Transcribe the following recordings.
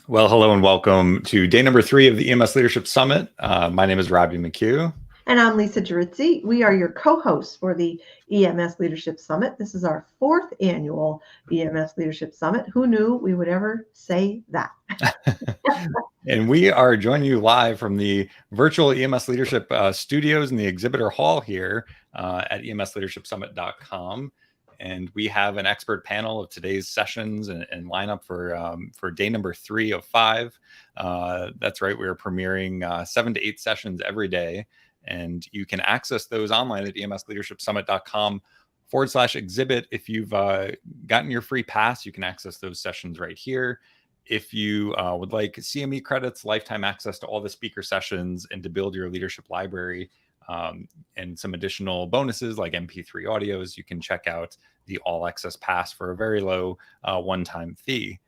Well, hello and welcome to day number 3 of the EMS Leadership Summit. My name is Robbie McHugh. And I'm Lisa Geritzi. We are your co-hosts for the EMS Leadership Summit. This is our 4th annual EMS Leadership Summit. Who knew we would ever say that? And we are joining you live from the virtual EMS Leadership studios in the Exhibitor Hall here at emsleadershipsummit.com. And we have an expert panel of today's sessions and lineup for day number 3 of 5. That's right, we're premiering 7 to 8 sessions every day. And you can access those online at emsleadershipsummit.com/exhibit. If you've gotten your free pass, you can access those sessions right here. If you would like CME credits, lifetime access to all the speaker sessions, and to build your leadership library and some additional bonuses like MP3 audios, you can check out the All Access Pass for a very low one-time fee.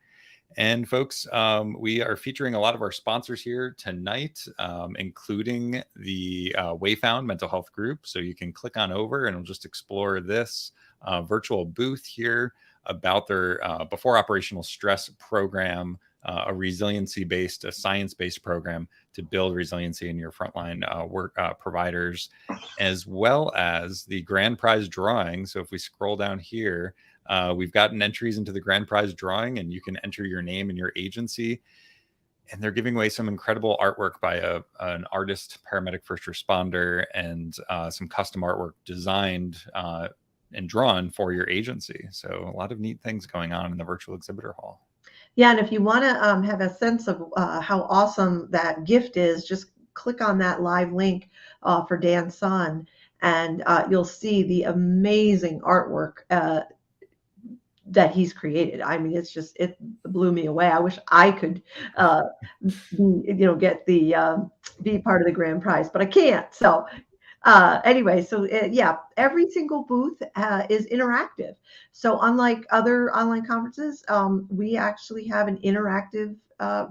And folks, we are featuring a lot of our sponsors here tonight, including the Wayfound Mental Health Group. So you can click on over and we'll just explore this virtual booth here about their before operational stress program, a resiliency-based, a science-based program to build resiliency in your frontline work providers, as well as the grand prize drawing. So if we scroll down here, we've gotten entries into the grand prize drawing, and you can enter your name and your agency. And they're giving away some incredible artwork by an artist, paramedic, first responder, and some custom artwork designed and drawn for your agency. So a lot of neat things going on in the virtual exhibitor hall. Yeah, and if you want to have a sense of how awesome that gift is, just click on that live link for Dan's son, and you'll see the amazing artwork that he's created. I mean, it blew me away. I wish I could, get the be part of the grand prize, but I can't. So anyway, so yeah, every single booth is interactive. So unlike other online conferences, we actually have an interactive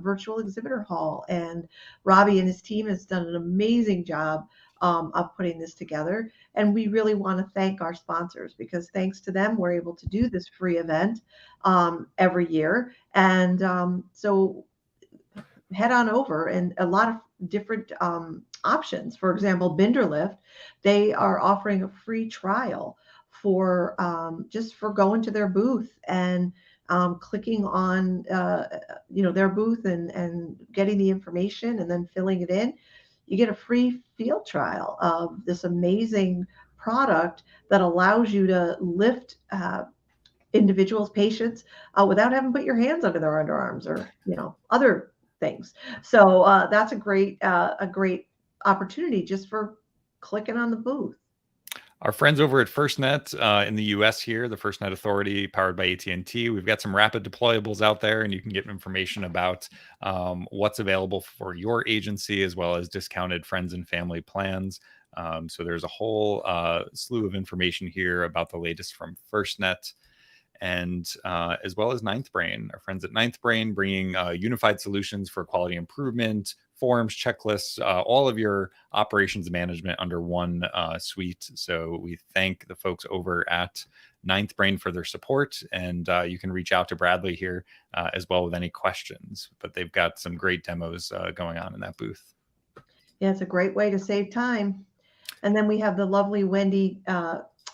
virtual exhibitor hall, and Robbie and his team has done an amazing job of putting this together. And we really want to thank our sponsors, because thanks to them, we're able to do this free event every year. And so head on over, and a lot of different options. For example, Binderlift, they are offering a free trial for just for going to their booth and clicking on their booth and getting the information and then filling it in. You get a free field trial of this amazing product that allows you to lift individuals, patients, without having to put your hands under their underarms or other things. So that's a great opportunity just for clicking on the booth. Our friends over at FirstNet in the US here, the FirstNet Authority powered by AT&T, we've got some rapid deployables out there, and you can get information about what's available for your agency, as well as discounted friends and family plans. So there's a whole slew of information here about the latest from FirstNet, and as well as Ninth Brain, our friends at Ninth Brain, bringing unified solutions for quality improvement, forms, checklists, all of your operations management under one suite. So we thank the folks over at Ninth Brain for their support, and you can reach out to Bradley here as well with any questions. But they've got some great demos going on in that booth. Yeah, it's a great way to save time. And then we have the lovely Wendy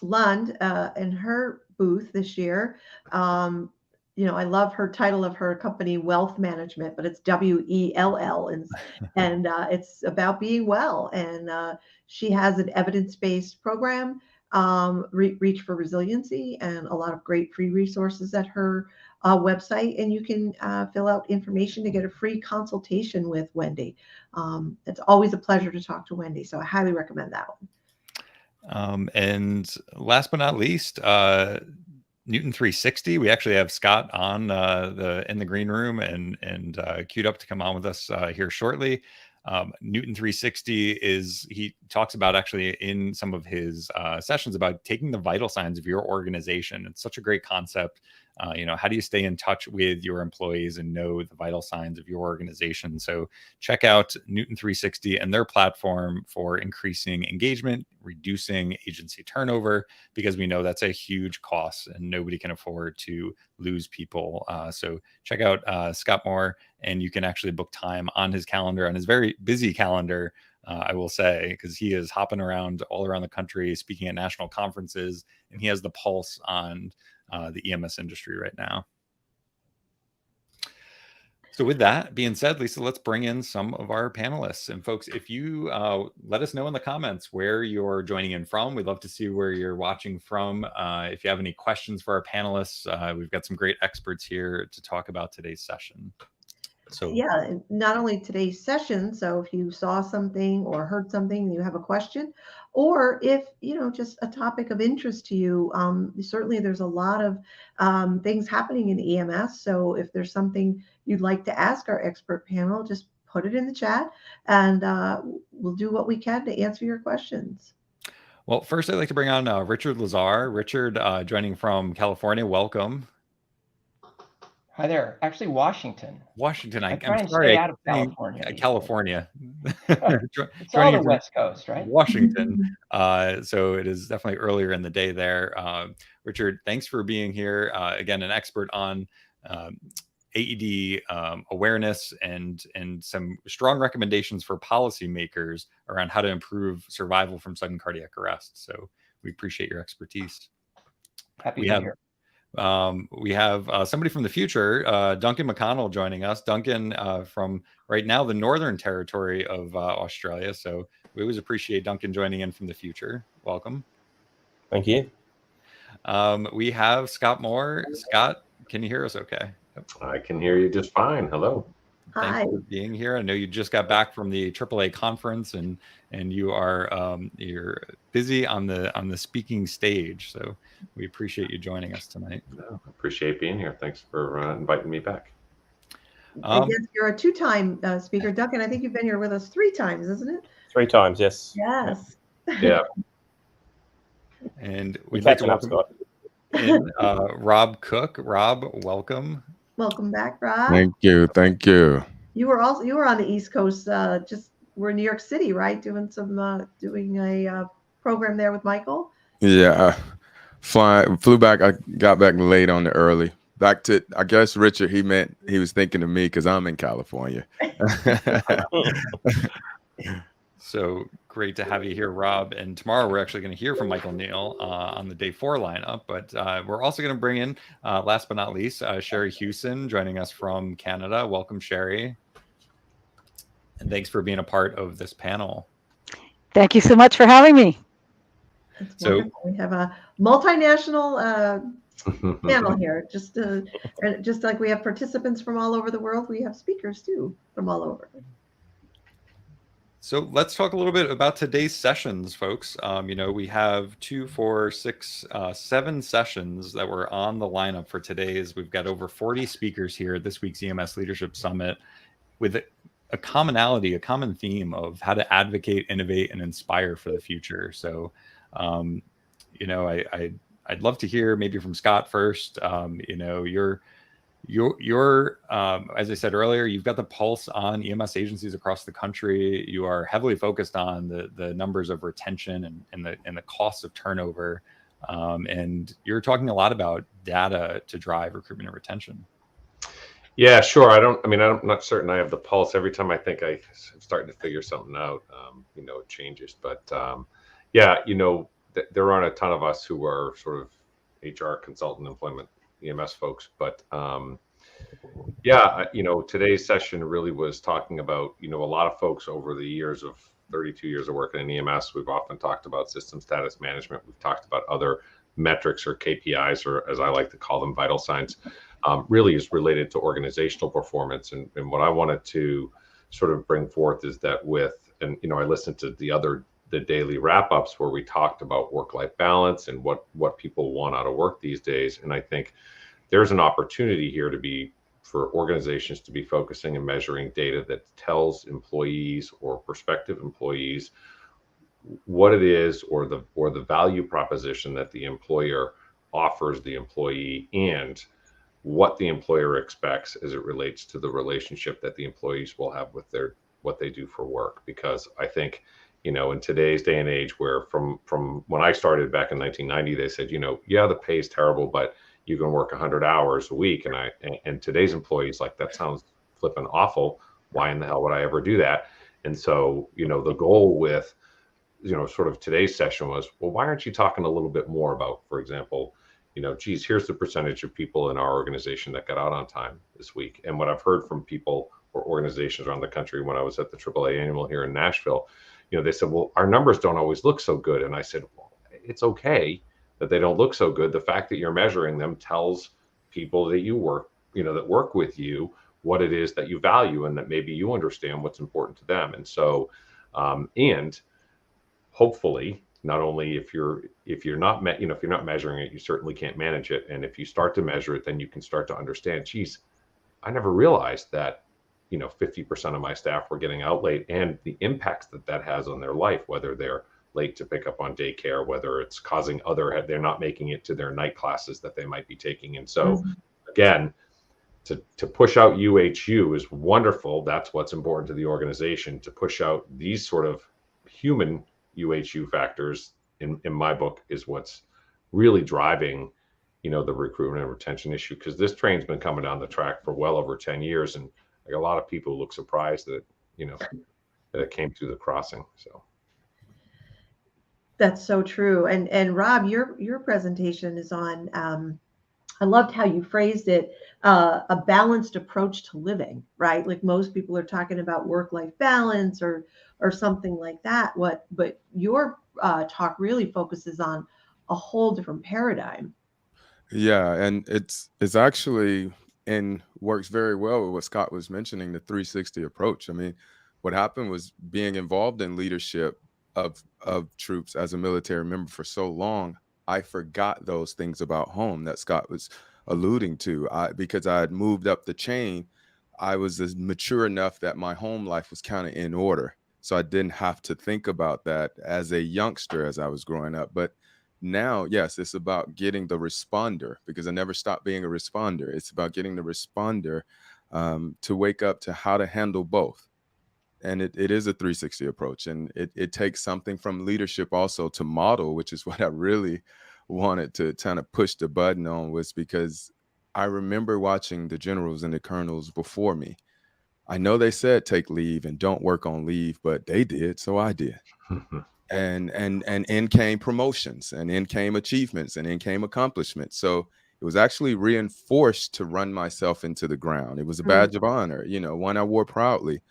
Lund in her booth this year. I love her title of her company, Wealth Management, but it's WELL, and it's about being well. And she has an evidence-based program, Reach for Resiliency, and a lot of great free resources at her website. And you can fill out information to get a free consultation with Wendy. It's always a pleasure to talk to Wendy, so I highly recommend that one. And last but not least, Newton 360. We actually have Scott on in the green room and queued up to come on with us here shortly. Newton 360 he talks about, actually in some of his sessions, about taking the vital signs of your organization. It's such a great concept How do you stay in touch with your employees and know the vital signs of your organization? So check out Newton 360 and their platform for increasing engagement, reducing agency turnover, because we know that's a huge cost and nobody can afford to lose people. So check out Scott Moore, and you can actually book time on his calendar, on his very busy calendar, I will say, because he is hopping around all around the country, speaking at national conferences, and he has the pulse on the EMS industry right now. So with that being said, Lisa, let's bring in some of our panelists. And folks, if you let us know in the comments where you're joining in from, we'd love to see where you're watching from. If you have any questions for our panelists, we've got some great experts here to talk about today's session. So yeah, and not only today's session, so if you saw something or heard something and you have a question, or if just a topic of interest to you, certainly there's a lot of things happening in EMS. So if there's something you'd like to ask our expert panel, just put it in the chat, and we'll do what we can to answer your questions. Well, first I'd like to bring on Richard Lazar. Richard, joining from California, welcome. Hi there. Actually, Washington. Washington. I'm trying to stay out of California. California. It's all the West Coast, right? Washington. So it is definitely earlier in the day there. Richard, thanks for being here. Again, an expert on AED awareness and some strong recommendations for policymakers around how to improve survival from sudden cardiac arrest. So we appreciate your expertise. Happy to be here. We have somebody from the future, Duncan McConnell, joining us. Duncan from right now the Northern Territory of Australia. So we always appreciate Duncan joining in from the future. Welcome. Thank you. We have Scott Moore. Scott, can you hear us okay? I can hear you just fine. Hello. Thanks for being here. I know you just got back from the AAA conference, and you are you're busy on the speaking stage. So we appreciate you joining us tonight. No, appreciate being here. Thanks for inviting me back. I guess you're a two-time speaker, Duncan. I think you've been here with us 3 times, isn't it? 3 times, yes. Yes. Yeah. And we'd like to welcome in Rob Cook. Rob, welcome. Welcome back, Rob. Thank you. Thank you. You were on the East Coast. We're in New York City, right? Doing a program there with Michael. Yeah, flew back. I got back late on the early. Back to, I guess, Richard. He was thinking of me because I'm in California. So great to have you here, Rob. And tomorrow we're actually going to hear from Michael Neal on the day 4 lineup. But we're also going to bring in, last but not least, Sherry Hewson joining us from Canada. Welcome, Sherry. And thanks for being a part of this panel. Thank you so much for having me. So we have a multinational panel here. Just like we have participants from all over the world, we have speakers too from all over. So let's talk a little bit about today's sessions, folks. We have 2, 4, 6, 7 sessions that were on the lineup for today's. We've got over 40 speakers here at this week's EMS Leadership Summit with a commonality, a common theme of how to advocate, innovate, and inspire for the future. So, I'd love to hear maybe from Scott first. You're as I said earlier, you've got the pulse on EMS agencies across the country. You are heavily focused on the numbers of retention and the costs of turnover, and you're talking a lot about data to drive recruitment and retention. Yeah, sure. I'm not certain I have the pulse. Every time I think I'm starting to figure something out, it changes. But there aren't a ton of us who are sort of HR consultant employment EMS folks, but today's session really was talking about, a lot of folks over the years of 32 years of working in EMS, we've often talked about system status management. We've talked about other metrics or KPIs, or as I like to call them, vital signs, really is related to organizational performance. And what I wanted to sort of bring forth is that I listened to the daily wrap-ups where we talked about work-life balance and what people want out of work these days. And I think there's an opportunity here for organizations to be focusing and measuring data that tells employees or prospective employees what it is or the value proposition that the employer offers the employee, and what the employer expects as it relates to the relationship that the employees will have with what they do for work. Because I think, in today's day and age, where from when I started back in 1990, they said, yeah, the pay is terrible, but you can work 100 hours a week. And today's employees, like, that sounds flipping awful. Why in the hell would I ever do that? And so, the goal with, sort of today's session was, well, why aren't you talking a little bit more about, for example, geez, here's the percentage of people in our organization that got out on time this week. And what I've heard from people or organizations around the country when I was at the AAA annual here in Nashville, they said, well, our numbers don't always look so good. And I said, well, it's okay that they don't look so good. The fact that you're measuring them tells people that you work, that work with you, what it is that you value, and that maybe you understand what's important to them. And so, and hopefully, not only if you're not if you're not measuring it, you certainly can't manage it. And if you start to measure it, then you can start to understand, geez, I never realized that 50% of my staff were getting out late, and the impacts that has on their life, whether they're late to pick up on daycare, whether it's causing they're not making it to their night classes that they might be taking. And so again, to push out UHU is wonderful. That's what's important to the organization. To push out these sort of human UHU factors, in my book, is what's really driving, the recruitment and retention issue. Because this train's been coming down the track for well over 10 years, and like, a lot of people look surprised that that it came through the crossing. So that's so true. And Rob, your presentation is on. I loved how you phrased it, a balanced approach to living, right? Like, most people are talking about work-life balance or something like that. But your talk really focuses on a whole different paradigm. Yeah, and it's actually, and works very well with what Scott was mentioning, the 360 approach. I mean, what happened was, being involved in leadership of troops as a military member for so long, I forgot those things about home that Scott was alluding to. Because I had moved up the chain, I was mature enough that my home life was kind of in order. So I didn't have to think about that as a youngster as I was growing up. But now, yes, it's about getting the responder, because I never stopped being a responder. It's about getting the responder to wake up to how to handle both. And it is a 360 approach, and it takes something from leadership also to model, which is what I really wanted to kind of push the button on, was because I remember watching the generals and the colonels before me. I know they said take leave and don't work on leave, but they did, so I did. And in came promotions, and in came achievements, and in came accomplishments. So it was actually reinforced to run myself into the ground. It was a badge of honor, one I wore proudly.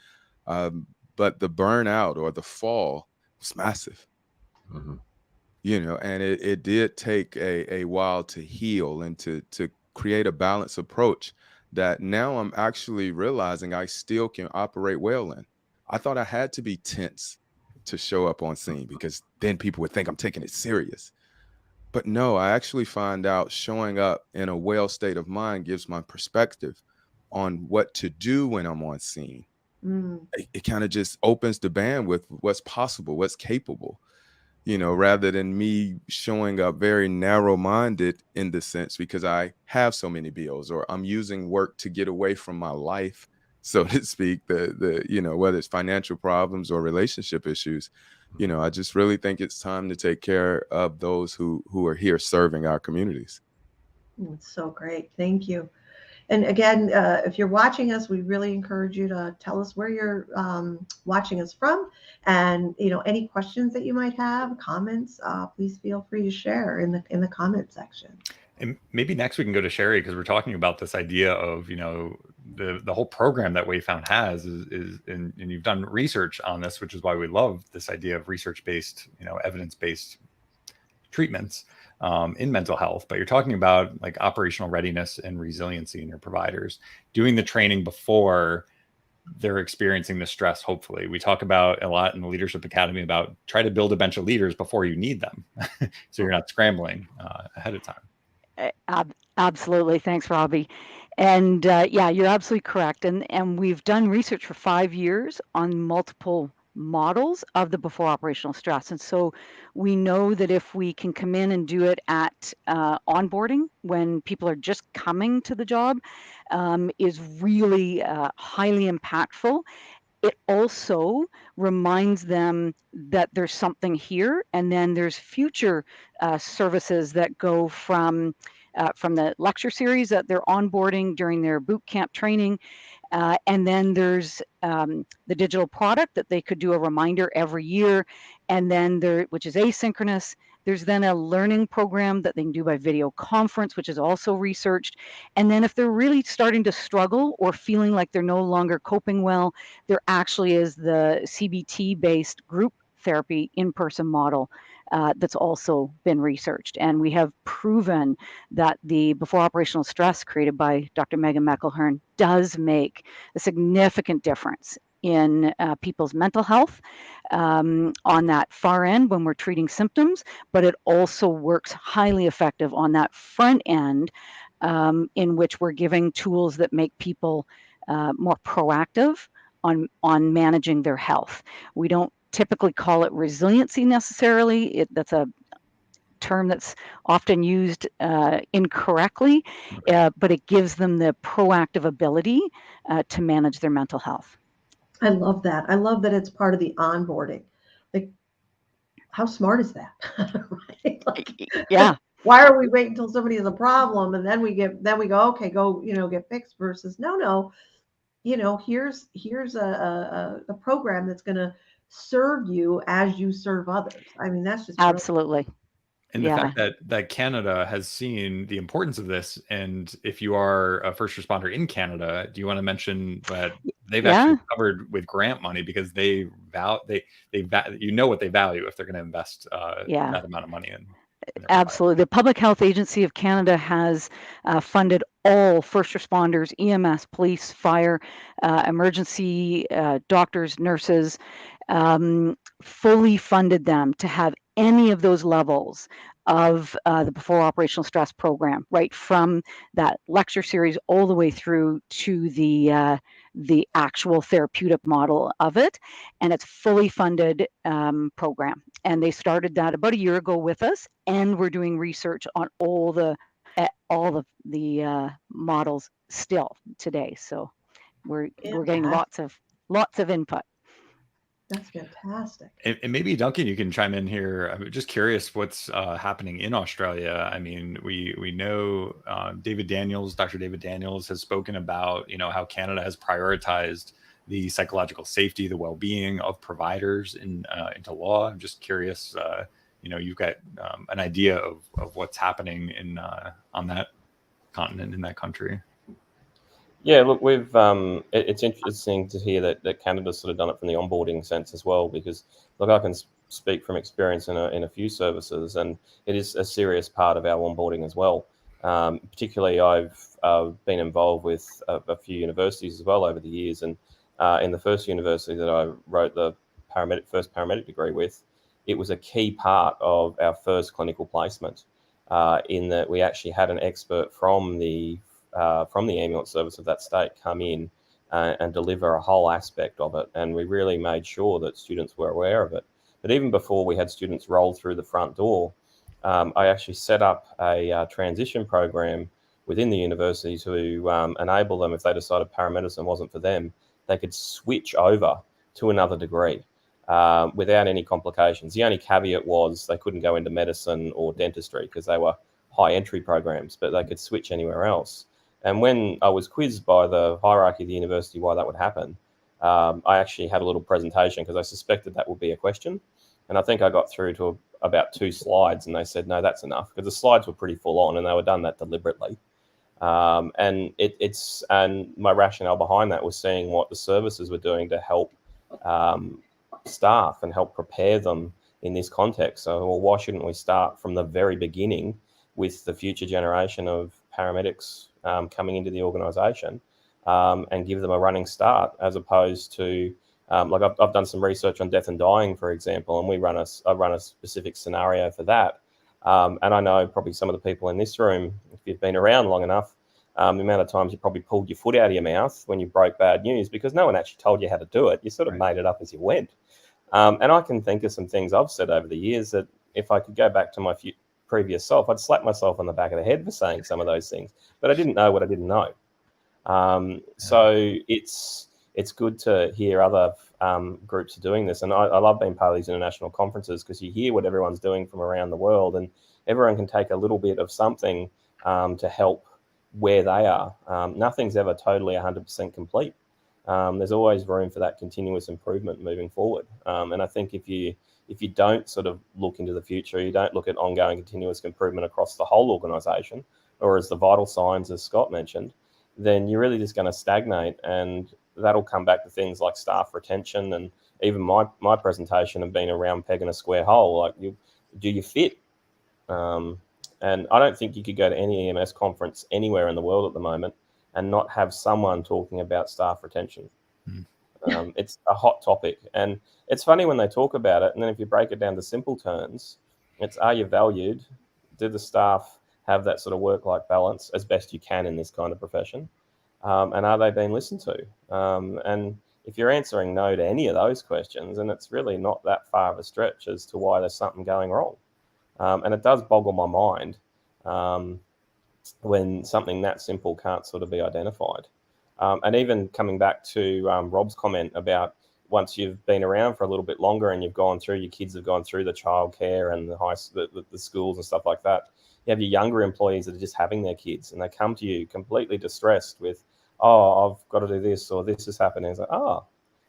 But the burnout or the fall was massive, and it did take a while to heal and to create a balanced approach that now I'm actually realizing I still can operate well in. I thought I had to be tense to show up on scene, because then people would think I'm taking it serious. But no, I actually find out showing up in a well state of mind gives my perspective on what to do when I'm on scene. It kind of just opens the bandwidth, what's possible, what's capable, rather than me showing up very narrow-minded in the sense, because I have so many bills, or I'm using work to get away from my life, so to speak, the whether it's financial problems or relationship issues. I just really think it's time to take care of those who are here serving our communities. It's so great. Thank you. And again, if you're watching us, we really encourage you to tell us where you're watching us from, and any questions that you might have, comments. Please feel free to share in the comment section. And maybe next we can go to Sherry, because we're talking about this idea of the whole program that Wayfound has is and you've done research on this, which is why we love this idea of research-based, evidence-based treatments in mental health. But you're talking about like operational readiness and resiliency in your providers, doing the training before they're experiencing the stress. Hopefully, we talk about a lot in the Leadership Academy about try to build a bench of leaders before you need them, so you're not scrambling ahead of time. Absolutely. Thanks, Robbie. And yeah, you're absolutely correct. And we've done research for 5 years on multiple models of the before operational stress. And so we know that if we can come in and do it at onboarding when people are just coming to the job, is really highly impactful. It also reminds them that there's something here, and then there's future services that go from the lecture series that they're onboarding during their boot camp training. And then there's the digital product that they could do a reminder every year. And then which is asynchronous. There's then a learning program that they can do by video conference, which is also researched. And then if they're really starting to struggle or feeling like they're no longer coping well, there actually is the CBT-based group therapy in-person model that's also been researched. And we have proven that the before operational stress created by Dr. Megan McElhern does make a significant difference in people's mental health on that far end when we're treating symptoms, but it also works highly effective on that front end in which we're giving tools that make people more proactive on managing their health. We don't typically call it resiliency necessarily. That's a term that's often used incorrectly, but it gives them the proactive ability to manage their mental health. I love that. I love that it's part of the onboarding. Like, how smart is that? Right? Like, yeah. Why are we waiting until somebody has a problem and then we go, okay, go, get fixed, versus no, here's a program that's going to serve you as you serve others. I mean, that's just absolutely. Brilliant. And the fact that Canada has seen the importance of this, and if you are a first responder in Canada, do you want to mention that they've actually covered with grant money because they what they value if they're going to invest that amount of money in. Absolutely. The Public Health Agency of Canada has funded all first responders, EMS, police, fire, emergency doctors, nurses, fully funded them to have any of those levels of the before operational stress program, right from that lecture series all the way through to the actual therapeutic model of it. And it's fully funded program. And they started that about a year ago with us, and we're doing research on all the models still today. So we're getting lots of input. That's fantastic. And maybe Duncan, you can chime in here. I'm just curious what's happening in Australia. I mean, we know Dr. David Daniels has spoken about, how Canada has prioritized the psychological safety, the well-being of providers into law. I'm just curious, you've got an idea of what's happening on that continent, in that country. Yeah, look, it's interesting to hear that Canada's sort of done it from the onboarding sense as well, because look, I can speak from experience in a few services, and it is a serious part of our onboarding as well. Particularly, I've been involved with a few universities as well over the years, and in the first university that I wrote the first paramedic degree with, it was a key part of our first clinical placement, in that we actually had an expert from the ambulance service of that state come in and deliver a whole aspect of it. And we really made sure that students were aware of it. But even before we had students roll through the front door, I actually set up a transition program within the university to enable them, if they decided paramedicine wasn't for them, they could switch over to another degree without any complications. The only caveat was they couldn't go into medicine or dentistry because they were high entry programs, but they could switch anywhere else. And when I was quizzed by the hierarchy of the university why that would happen, I actually had a little presentation because I suspected that would be a question. And I think I got through to about 2 slides, and they said, no, that's enough, because the slides were pretty full on and they were done that deliberately. And my rationale behind that was seeing what the services were doing to help staff and help prepare them in this context. So, well, why shouldn't we start from the very beginning with the future generation of paramedics coming into the organisation and give them a running start, as opposed to like I've done some research on death and dying, for example, and I run a specific scenario for that. And I know probably some of the people in this room, if you've been around long enough, the amount of times you probably pulled your foot out of your mouth when you broke bad news because no one actually told you how to do it. You sort of made it up as you went. And I can think of some things I've said over the years that if I could go back to my previous self, I'd slap myself on the back of the head for saying some of those things, but I didn't know what I didn't know. So it's good to hear other groups are doing this. And I love being part of these international conferences because you hear what everyone's doing from around the world, and everyone can take a little bit of something to help where they are. Nothing's ever totally 100% complete. There's always room for that continuous improvement moving forward. And I think if you don't sort of look into the future, you don't look at ongoing continuous improvement across the whole organisation, or as the vital signs, as Scott mentioned, then you're really just going to stagnate, and that'll come back to things like staff retention. And even my presentation of being a round peg in a square hole, like do you fit? And I don't think you could go to any EMS conference anywhere in the world at the moment and not have someone talking about staff retention. It's a hot topic, and it's funny when they talk about it, and then if you break it down to simple terms, it's, are you valued? Do the staff have that sort of work-life balance as best you can in this kind of profession? And are they being listened to? And if you're answering no to any of those questions, then it's really not that far of a stretch as to why there's something going wrong. And it does boggle my mind when something that simple can't sort of be identified. And even coming back to Rob's comment about once you've been around for a little bit longer and you've gone through, your kids have gone through the childcare and the schools and stuff like that, you have your younger employees that are just having their kids, and they come to you completely distressed with, oh, I've got to do this, or this is happening. It's like, oh,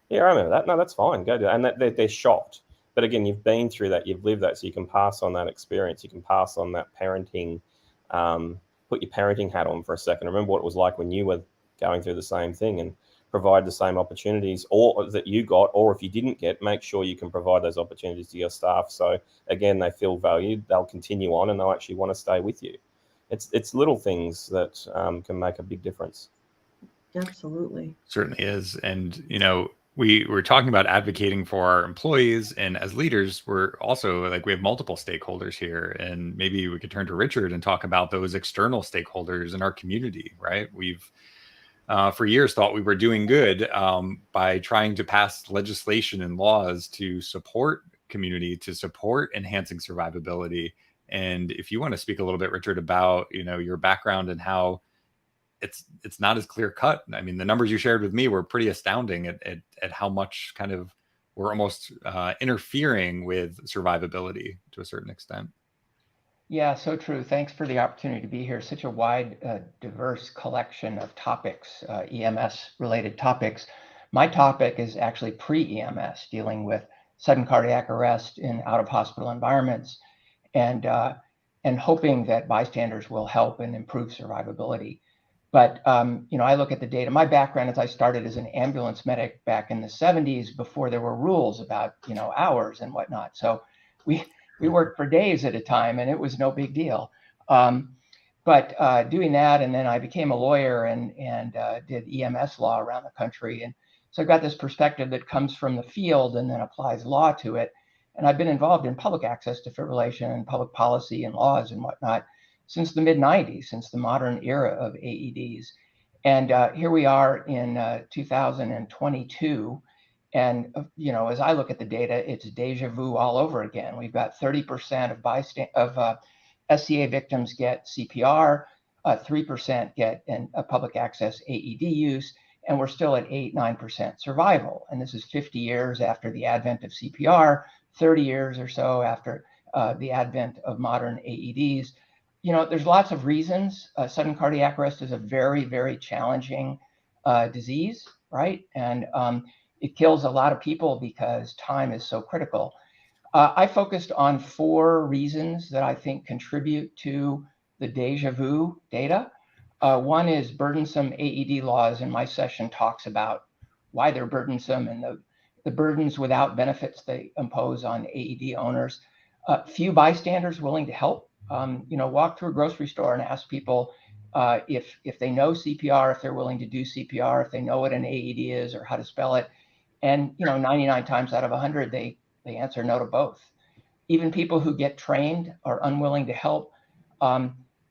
yeah, I remember that. No, that's fine. Go do it. And they're shocked. But again, you've been through that, you've lived that, so you can pass on that experience. You can pass on that parenting, put your parenting hat on for a second. Remember what it was like when you were going through the same thing, and provide the same opportunities or that you got, or if you didn't get, make sure you can provide those opportunities to your staff. So again, they feel valued, they'll continue on, and they'll actually want to stay with you. It's little things that can make a big difference. Absolutely. Certainly is. And, we're talking about advocating for our employees, and as leaders, we're also we have multiple stakeholders here, and maybe we could turn to Richard and talk about those external stakeholders in our community, right? We've for years thought we were doing good by trying to pass legislation and laws to support community, to support enhancing survivability. And if you want to speak a little bit, Richard, about your background and how it's not as clear cut. I mean, the numbers you shared with me were pretty astounding at how much kind of we're almost interfering with survivability to a certain extent. Yeah, so true. Thanks for the opportunity to be here. Such a wide, diverse collection of topics, EMS-related topics. My topic is actually pre-EMS, dealing with sudden cardiac arrest in out-of-hospital environments, and hoping that bystanders will help and improve survivability. But I look at the data. My background is I started as an ambulance medic back in the 70s before there were rules about hours and whatnot. So we worked for days at a time, and it was no big deal. But doing that, and then I became a lawyer and did EMS law around the country. And so I've got this perspective that comes from the field and then applies law to it. And I've been involved in public access defibrillation and public policy and laws and whatnot since the mid-90s, since the modern era of AEDs. And here we are in 2022. And, as I look at the data, it's deja vu all over again. We've got 30% of SCA victims get CPR, 3% get a public access AED use, and we're still at 8-9% survival. And this is 50 years after the advent of CPR, 30 years or so after the advent of modern AEDs. There's lots of reasons. Sudden cardiac arrest is a very, very challenging disease, right? And it kills a lot of people because time is so critical. I focused on 4 reasons that I think contribute to the deja vu data. One is burdensome AED laws, and my session talks about why they're burdensome and the burdens without benefits they impose on AED owners. Few bystanders willing to help. Walk through a grocery store and ask people if they know CPR, if they're willing to do CPR, if they know what an AED is or how to spell it. And 99 times out of 100, they answer no to both. Even people who get trained are unwilling to help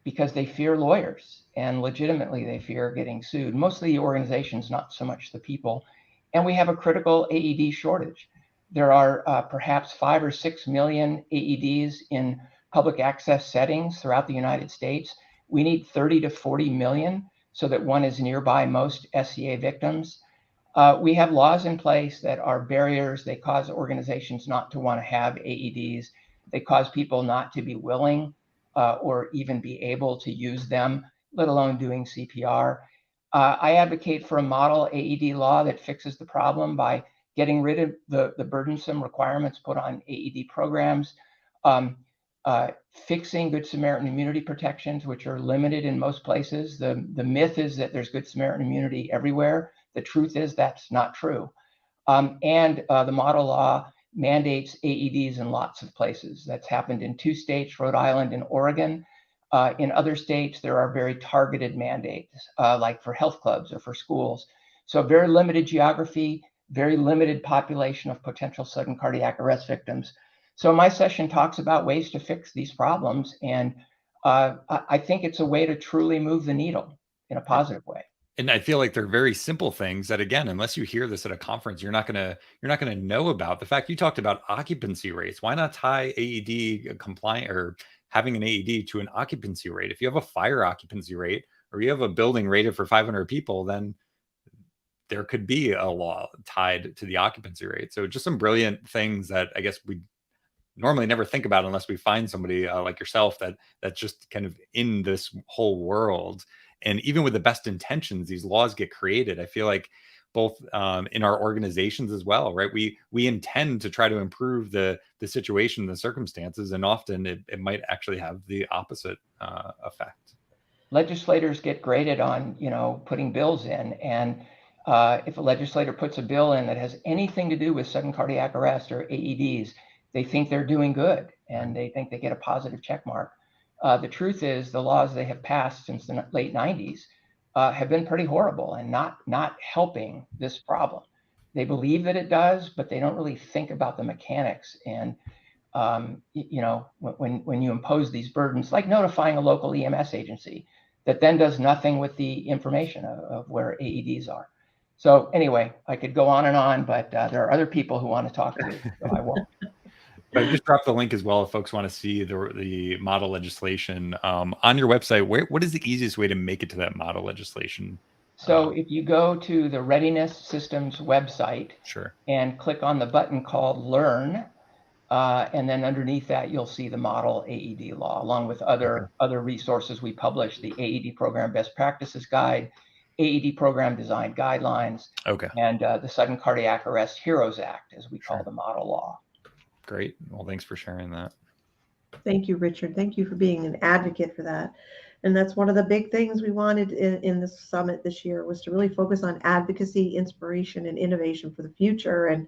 because they fear lawyers, and legitimately they fear getting sued. Mostly the organizations, not so much the people. And we have a critical AED shortage. There are perhaps 5 or 6 million AEDs in public access settings throughout the United States. We need 30 to 40 million so that one is nearby most SCA victims. We have laws in place that are barriers. They cause organizations not to want to have AEDs. They cause people not to be willing or even be able to use them, let alone doing CPR. I advocate for a model AED law that fixes the problem by getting rid of the burdensome requirements put on AED programs, fixing Good Samaritan immunity protections, which are limited in most places. The myth is that there's Good Samaritan immunity everywhere. The truth is that's not true. And the model law mandates AEDs in lots of places. That's happened in 2 states, Rhode Island and Oregon. In other states, there are very targeted mandates, like for health clubs or for schools. So very limited geography, very limited population of potential sudden cardiac arrest victims. So my session talks about ways to fix these problems. And I think it's a way to truly move the needle in a positive way. And I feel like they're very simple things that, again, unless you hear this at a conference, you're not gonna know about. The fact you talked about occupancy rates. Why not tie AED compliant or having an AED to an occupancy rate? If you have a fire occupancy rate or you have a building rated for 500 people, then there could be a law tied to the occupancy rate. So just some brilliant things that I guess we normally never think about unless we find somebody like yourself that's just kind of in this whole world. And even with the best intentions, these laws get created. I feel like both in our organizations as well, right? We intend to try to improve the situation, the circumstances, and often it might actually have the opposite effect. Legislators get graded on, putting bills in. And if a legislator puts a bill in that has anything to do with sudden cardiac arrest or AEDs, they think they're doing good and they think they get a positive check mark. The truth is the laws they have passed since the late 90s have been pretty horrible and not helping this problem. They believe that it does, but they don't really think about the mechanics. And, when you impose these burdens, like notifying a local EMS agency that then does nothing with the information of where AEDs are. So anyway, I could go on, but there are other people who want to talk to, so I won't. I just dropped the link as well if folks want to see the model legislation on your website. What is the easiest way to make it to that model legislation? So if you go to the Readiness Systems website, sure, and click on the button called Learn, and then underneath that you'll see the model AED law, along with other resources we publish: the AED Program Best Practices Guide, AED Program Design Guidelines, and the Sudden Cardiac Arrest Heroes Act, as we call the model law. Great. Well, thanks for sharing that. Thank you, Richard. Thank you for being an advocate for that. And that's one of the big things we wanted in this summit this year, was to really focus on advocacy, inspiration, and innovation for the future. And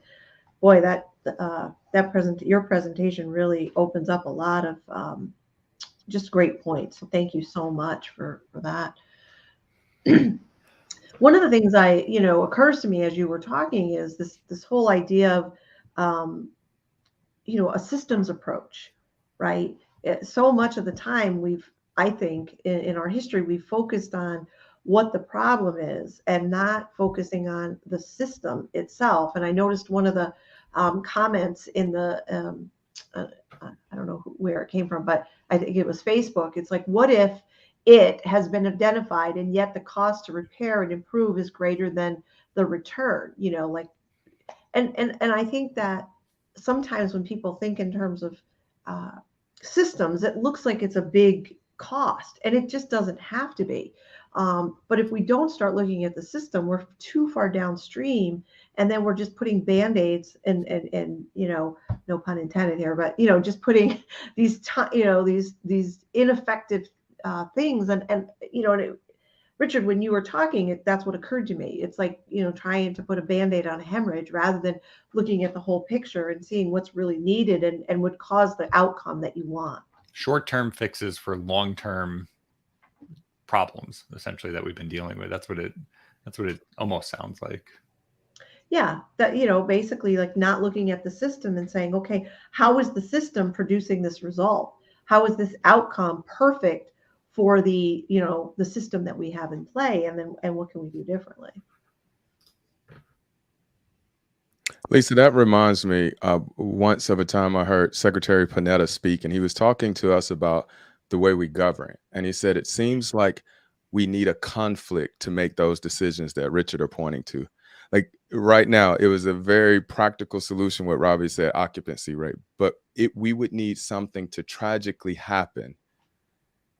boy, your presentation really opens up a lot of just great points. So thank you so much for that. One of the things occurs to me as you were talking is this whole idea of a systems approach, right? So much of the time I think in our history, we've focused on what the problem is and not focusing on the system itself. And I noticed one of the comments in the, I don't know where it came from, but I think it was Facebook. It's like, what if it has been identified and yet the cost to repair and improve is greater than the return, and I think that sometimes when people think in terms of systems, it looks like it's a big cost, and it just doesn't have to be. But if we don't start looking at the system, we're too far downstream, and then we're just putting band-aids and no pun intended here, but just putting these ineffective things, and Richard, when you were talking, that's what occurred to me. It's like, trying to put a Band-Aid on a hemorrhage rather than looking at the whole picture and seeing what's really needed and would cause the outcome that you want. Short-term fixes for long-term problems, essentially, that we've been dealing with. That's what it almost sounds like. Yeah, that, basically like not looking at the system and saying, okay, how is the system producing this result? How is this outcome perfect for the system that we have in play, and what can we do differently? Lisa, that reminds me, once of a time I heard Secretary Panetta speak, and he was talking to us about the way we govern. And he said, it seems like we need a conflict to make those decisions that Richard are pointing to. Like right now, it was a very practical solution, what Robbie said, occupancy rate, but we would need something to tragically happen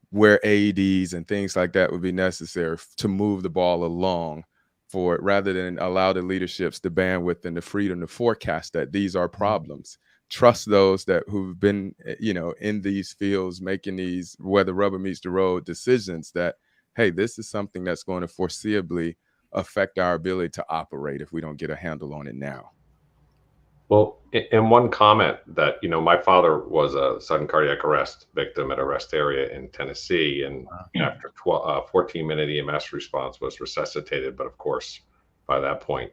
where AEDs and things like that would be necessary to move the ball along for it, rather than allow the leaderships the bandwidth and the freedom to forecast that these are problems. Trust those who've been, in these fields, making these, where the rubber meets the road, decisions that, hey, this is something that's going to foreseeably affect our ability to operate if we don't get a handle on it now. Well, in one comment that, my father was a sudden cardiac arrest victim at a rest area in Tennessee. And after 14-minute EMS response was resuscitated. But of course, by that point,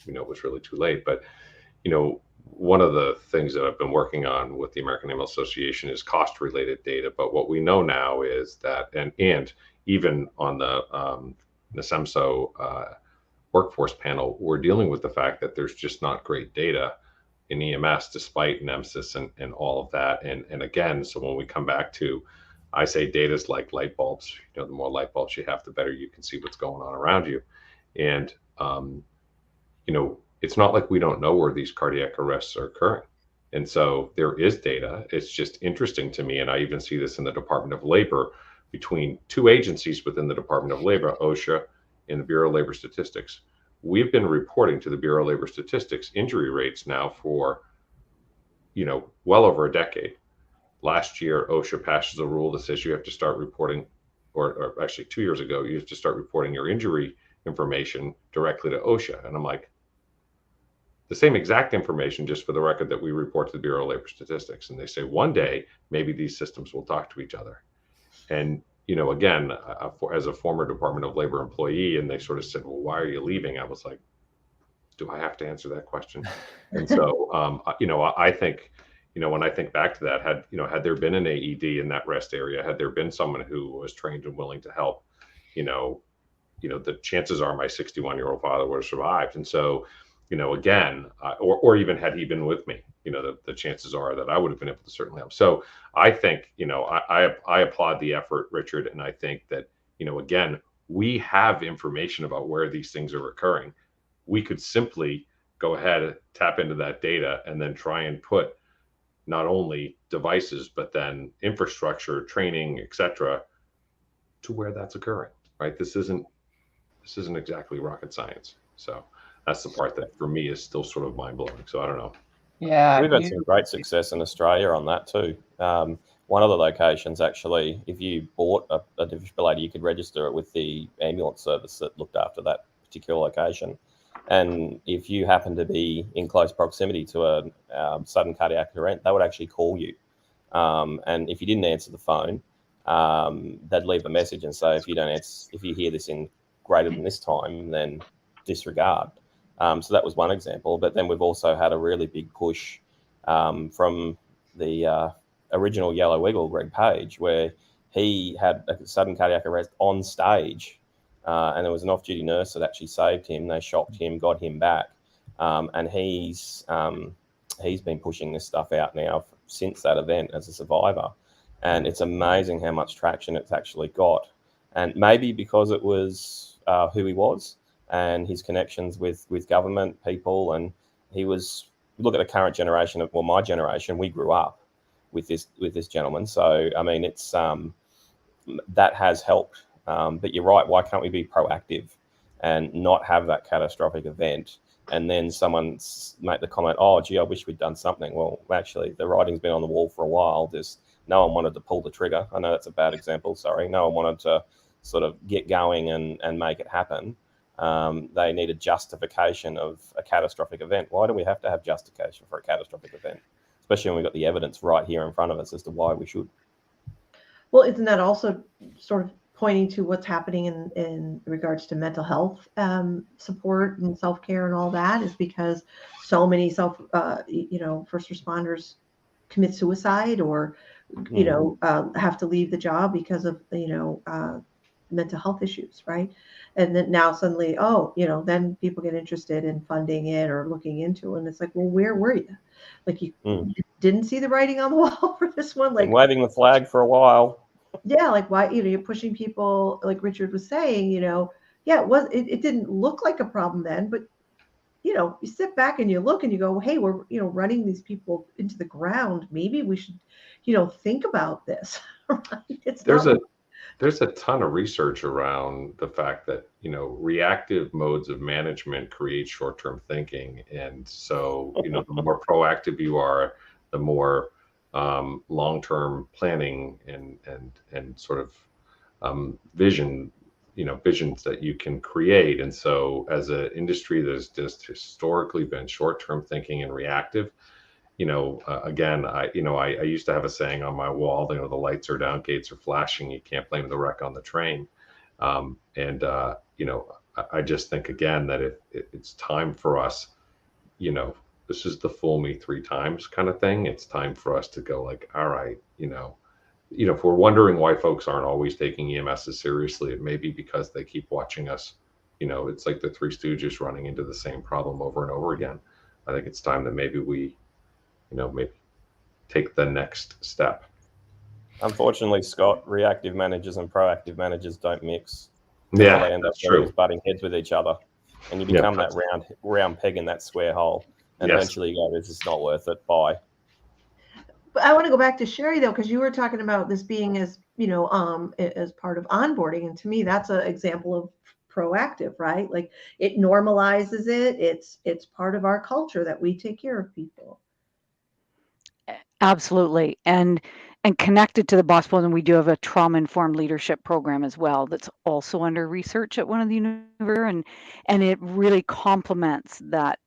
it was really too late. But, one of the things that I've been working on with the American Ambulance Association is cost related data. But what we know now is that, and even on the NASEMSO workforce panel, we're dealing with the fact that there's just not great data in EMS, despite NEMSIS and all of that. And again, so when we come back to, I say data is like light bulbs. The more light bulbs you have, the better you can see what's going on around you. And, it's not like we don't know where these cardiac arrests are occurring. And so there is data. It's just interesting to me. And I even see this in the Department of Labor, between two agencies within the Department of Labor, OSHA and the Bureau of Labor Statistics. We've been reporting to the Bureau of Labor Statistics injury rates now for, well over a decade. Last year, OSHA passes a rule that says you have to start reporting, or actually 2 years ago, you have to start reporting your injury information directly to OSHA. And I'm like, the same exact information, just for the record, that we report to the Bureau of Labor Statistics. And they say one day, maybe these systems will talk to each other. And again, as a former Department of Labor employee, and they sort of said, well, why are you leaving? I was like, do I have to answer that question? And so, I think, when I think back to that, had there been an AED in that rest area, had there been someone who was trained and willing to help, the chances are my 61-year-old father would have survived. And so, again, or even had he been with me, the chances are that I would have been able to certainly help. So I think, I applaud the effort, Richard. And I think that, again, we have information about where these things are occurring. We could simply go ahead, tap into that data, and then try and put not only devices, but then infrastructure, training, et cetera, to where that's occurring, right? This isn't exactly rocket science. So that's the part that for me is still sort of mind blowing. So I don't know. Yeah, we've had some great success in Australia on that too. One of the locations, actually, if you bought a defibrillator, you could register it with the ambulance service that looked after that particular location. And if you happen to be in close proximity to a sudden cardiac event, they would actually call you. And if you didn't answer the phone, they'd leave a message and say, if you hear this in greater than this time, then disregard. So that was one example. But then we've also had a really big push from the original Yellow Eagle, Greg Page, where he had a sudden cardiac arrest on stage. And there was an off-duty nurse that actually saved him. They shocked him, got him back. And he's been pushing this stuff out now since that event as a survivor. And it's amazing how much traction it's actually got. And maybe because it was who he was and his connections with government people. And look at the current generation my generation, we grew up with this gentleman. So, I mean, it's that has helped. But you're right. Why can't we be proactive and not have that catastrophic event? And then someone make the comment, oh, gee, I wish we'd done something. Well, actually, the writing's been on the wall for a while. No one wanted to pull the trigger. I know that's a bad example. Sorry. No one wanted to sort of get going and make it happen. They needed justification of a catastrophic event. Why do we have to have justification for a catastrophic event? Especially when we've got the evidence right here in front of us as to why we should. Well, isn't that also sort of pointing to what's happening in regards to mental health support and self-care and all that, is because so many first responders commit suicide or, have to leave the job because of, mental health issues, right? And then now suddenly, oh, then people get interested in funding it or looking into it. And it's like, well, where were you? Like you didn't see the writing on the wall for this one? Like been waving the flag for a while. Yeah, like why, you're pushing people, like Richard was saying, yeah, it didn't look like a problem then, but you sit back and you look and you go, hey, we're, running these people into the ground. Maybe we should, think about this. Right? There's a ton of research around the fact that, reactive modes of management create short-term thinking. And so, the more proactive you are, the more long-term planning and sort of visions that you can create. And so as an industry that has just historically been short-term thinking and reactive, again, I used to have a saying on my wall, the lights are down, gates are flashing, you can't blame the wreck on the train. I just think, again, that it's time for us, this is the fool me 3 times kind of thing. It's time for us to go like, all right, if we're wondering why folks aren't always taking EMSs seriously, it may be because they keep watching us. It's like the Three Stooges running into the same problem over and over again. I think it's time that maybe we, maybe take the next step. Unfortunately, Scott, reactive managers and proactive managers don't mix. Yeah, they end up butting heads with each other, and you become that round peg in that square hole. And eventually you go, this is not worth it. Bye. But I want to go back to Sherry though, because you were talking about this being as as part of onboarding, and to me that's an example of proactive, right? Like it normalizes it. It's part of our culture that we take care of people. Absolutely, and connected to the Boss Building, we do have a trauma-informed leadership program as well that's also under research at one of the universities, and it really complements that.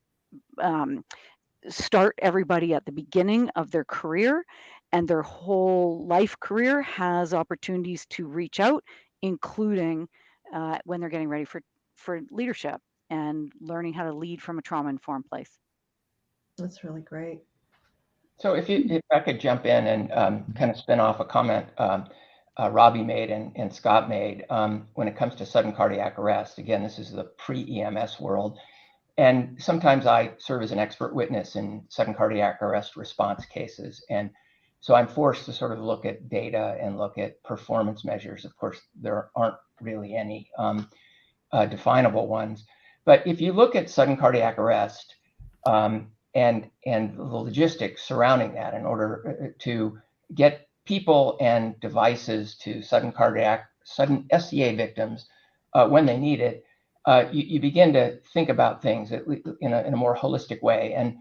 Start everybody at the beginning of their career, and their whole life career has opportunities to reach out, including when they're getting ready for leadership and learning how to lead from a trauma-informed place. That's really great. So if I could jump in and kind of spin off a comment Robbie made and Scott made when it comes to sudden cardiac arrest. Again, this is the pre-EMS world. And sometimes I serve as an expert witness in sudden cardiac arrest response cases. And so I'm forced to sort of look at data and look at performance measures. Of course, there aren't really any definable ones. But if you look at sudden cardiac arrest and the logistics surrounding that, in order to get people and devices to sudden SCA victims when they need it, you begin to think about things in a more holistic way. And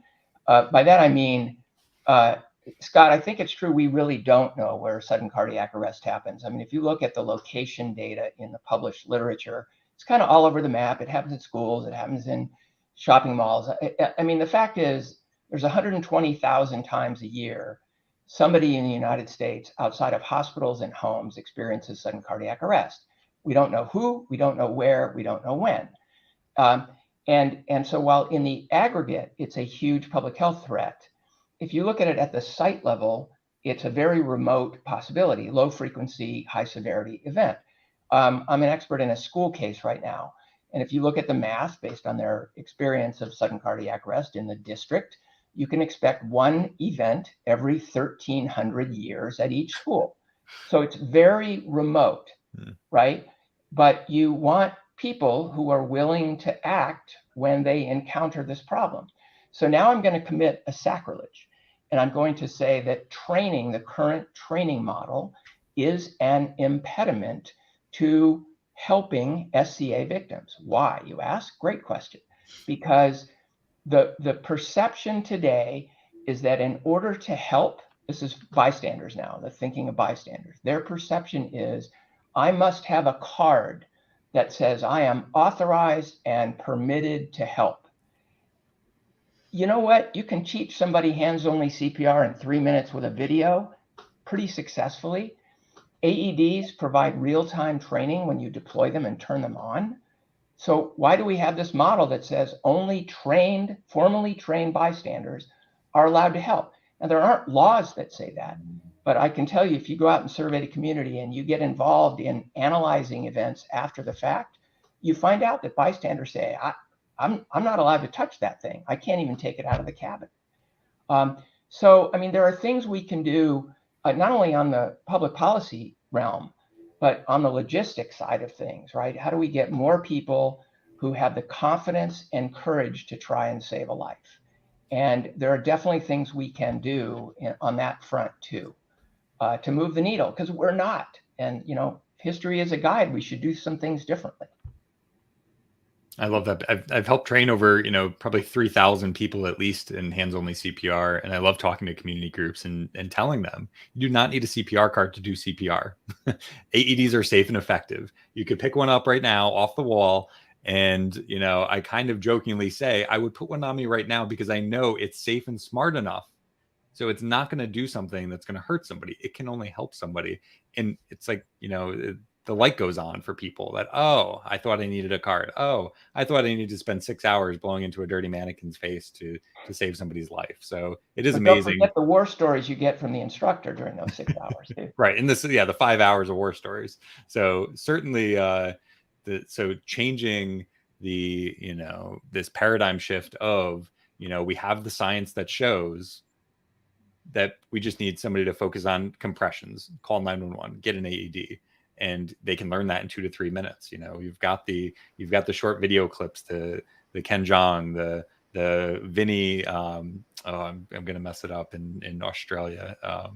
by that, I mean, Scott, I think it's true. We really don't know where sudden cardiac arrest happens. I mean, if you look at the location data in the published literature, it's kind of all over the map. It happens in schools. It happens in shopping malls. I mean, the fact is there's 120,000 times a year somebody in the United States outside of hospitals and homes experiences sudden cardiac arrest. We don't know who, we don't know where, we don't know when. And so while in the aggregate, it's a huge public health threat, if you look at it at the site level, it's a very remote possibility, low frequency, high severity event. I'm an expert in a school case right now. And if you look at the math based on their experience of sudden cardiac arrest in the district, you can expect one event every 1,300 years at each school. So it's very remote, right? But you want people who are willing to act when they encounter this problem. So now I'm going to commit a sacrilege. And I'm going to say that training, the current training model, is an impediment to helping SCA victims. Why, you ask? Great question. Because the perception today is that in order to help, this is bystanders now, the thinking of bystanders, their perception is, I must have a card that says I am authorized and permitted to help. You know what? You can teach somebody hands-only CPR in 3 minutes with a video pretty successfully. AEDs provide real-time training when you deploy them and turn them on. So why do we have this model that says only formally trained bystanders are allowed to help? Now, there aren't laws that say that, But I can tell you, if you go out and survey the community and you get involved in analyzing events after the fact, you find out that bystanders say, I'm not allowed to touch that thing. I can't even take it out of the cabin. So, I mean, there are things we can do, not only on the public policy realm, but on the logistics side of things, right? How do we get more people who have the confidence and courage to try and save a life? And there are definitely things we can do on that front too, to move the needle, because we're not. And, you know, history is a guide. We should do some things differently. I love that. I've helped train over, you know, probably 3,000 people at least in hands-only CPR. And I love talking to community groups and telling them, you do not need a CPR card to do CPR. AEDs are safe and effective. You could pick one up right now off the wall. And, you know, I kind of jokingly say, I would put one on me right now because I know it's safe and smart enough. So it's not going to do something that's going to hurt somebody. It can only help somebody. And it's like, you know, the light goes on for people that, oh, I thought I needed a card. Oh, I thought I needed to spend 6 hours blowing into a dirty mannequin's face to save somebody's life. So it is amazing. Don't forget the war stories you get from the instructor during those 6 hours, too. Right. And this, yeah, the 5 hours of war stories. So certainly, so changing the, you know, this paradigm shift of, you know, we have the science that shows that we just need somebody to focus on compressions, call 911, get an AED, and they can learn that in 2 to 3 minutes. You know, you've got the short video clips, the Ken Jeong, the Vinny, I'm going to mess it up in Australia. I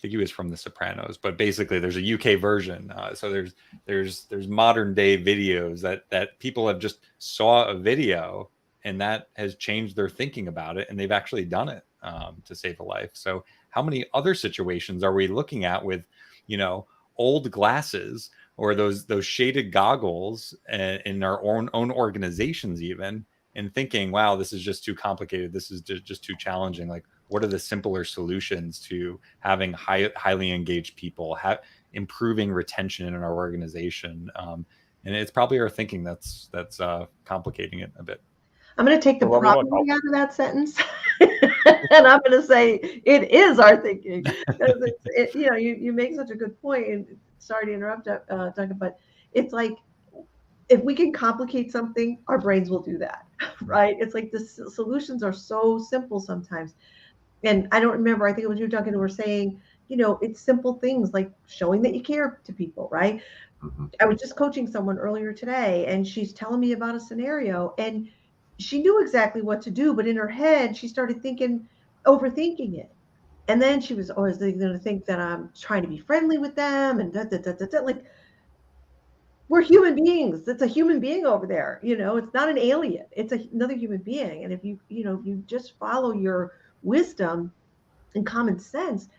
think he was from The Sopranos, but basically there's a UK version. So there's modern day videos that people have just saw a video and that has changed their thinking about it. And they've actually done it to save a life. So how many other situations are we looking at with, you know, old glasses or those shaded goggles in our own organizations even, and thinking, wow, this is just too complicated. This is just too challenging. Like, what are the simpler solutions to having highly engaged people, improving retention in our organization? And it's probably our thinking that's complicating it a bit. I'm going to take the probably out of that sentence, and I'm going to say it is our thinking. Because you know, you make such a good point. And sorry to interrupt, Duncan, but it's like if we can complicate something, our brains will do that, right? It's like the solutions are so simple sometimes. And I don't remember. I think it was you, Duncan, who were saying, you know, it's simple things like showing that you care to people, right? Mm-hmm. I was just coaching someone earlier today, and she's telling me about a scenario, and she knew exactly what to do, but in her head, she started overthinking it. And then she was always going to think that I'm trying to be friendly with them and like, we're human beings. It's a human being over there. You know, it's not an alien. It's another human being. And if you just follow your wisdom and common sense,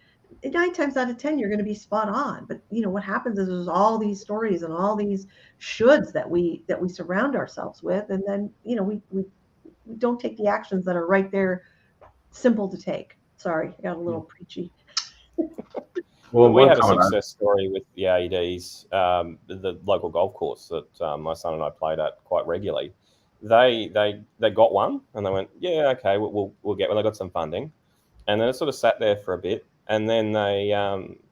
9 times out of 10, you're going to be spot on. But, you know, what happens is there's all these stories and all these shoulds that we surround ourselves with. And then, you know, we don't take the actions that are right there, simple to take. Sorry, I got a little preachy. Well, we had a success story with the AEDs, the local golf course that my son and I played at quite regularly. They got one and they went, yeah, okay, we'll get one. They got some funding, and then it sort of sat there for a bit, and then they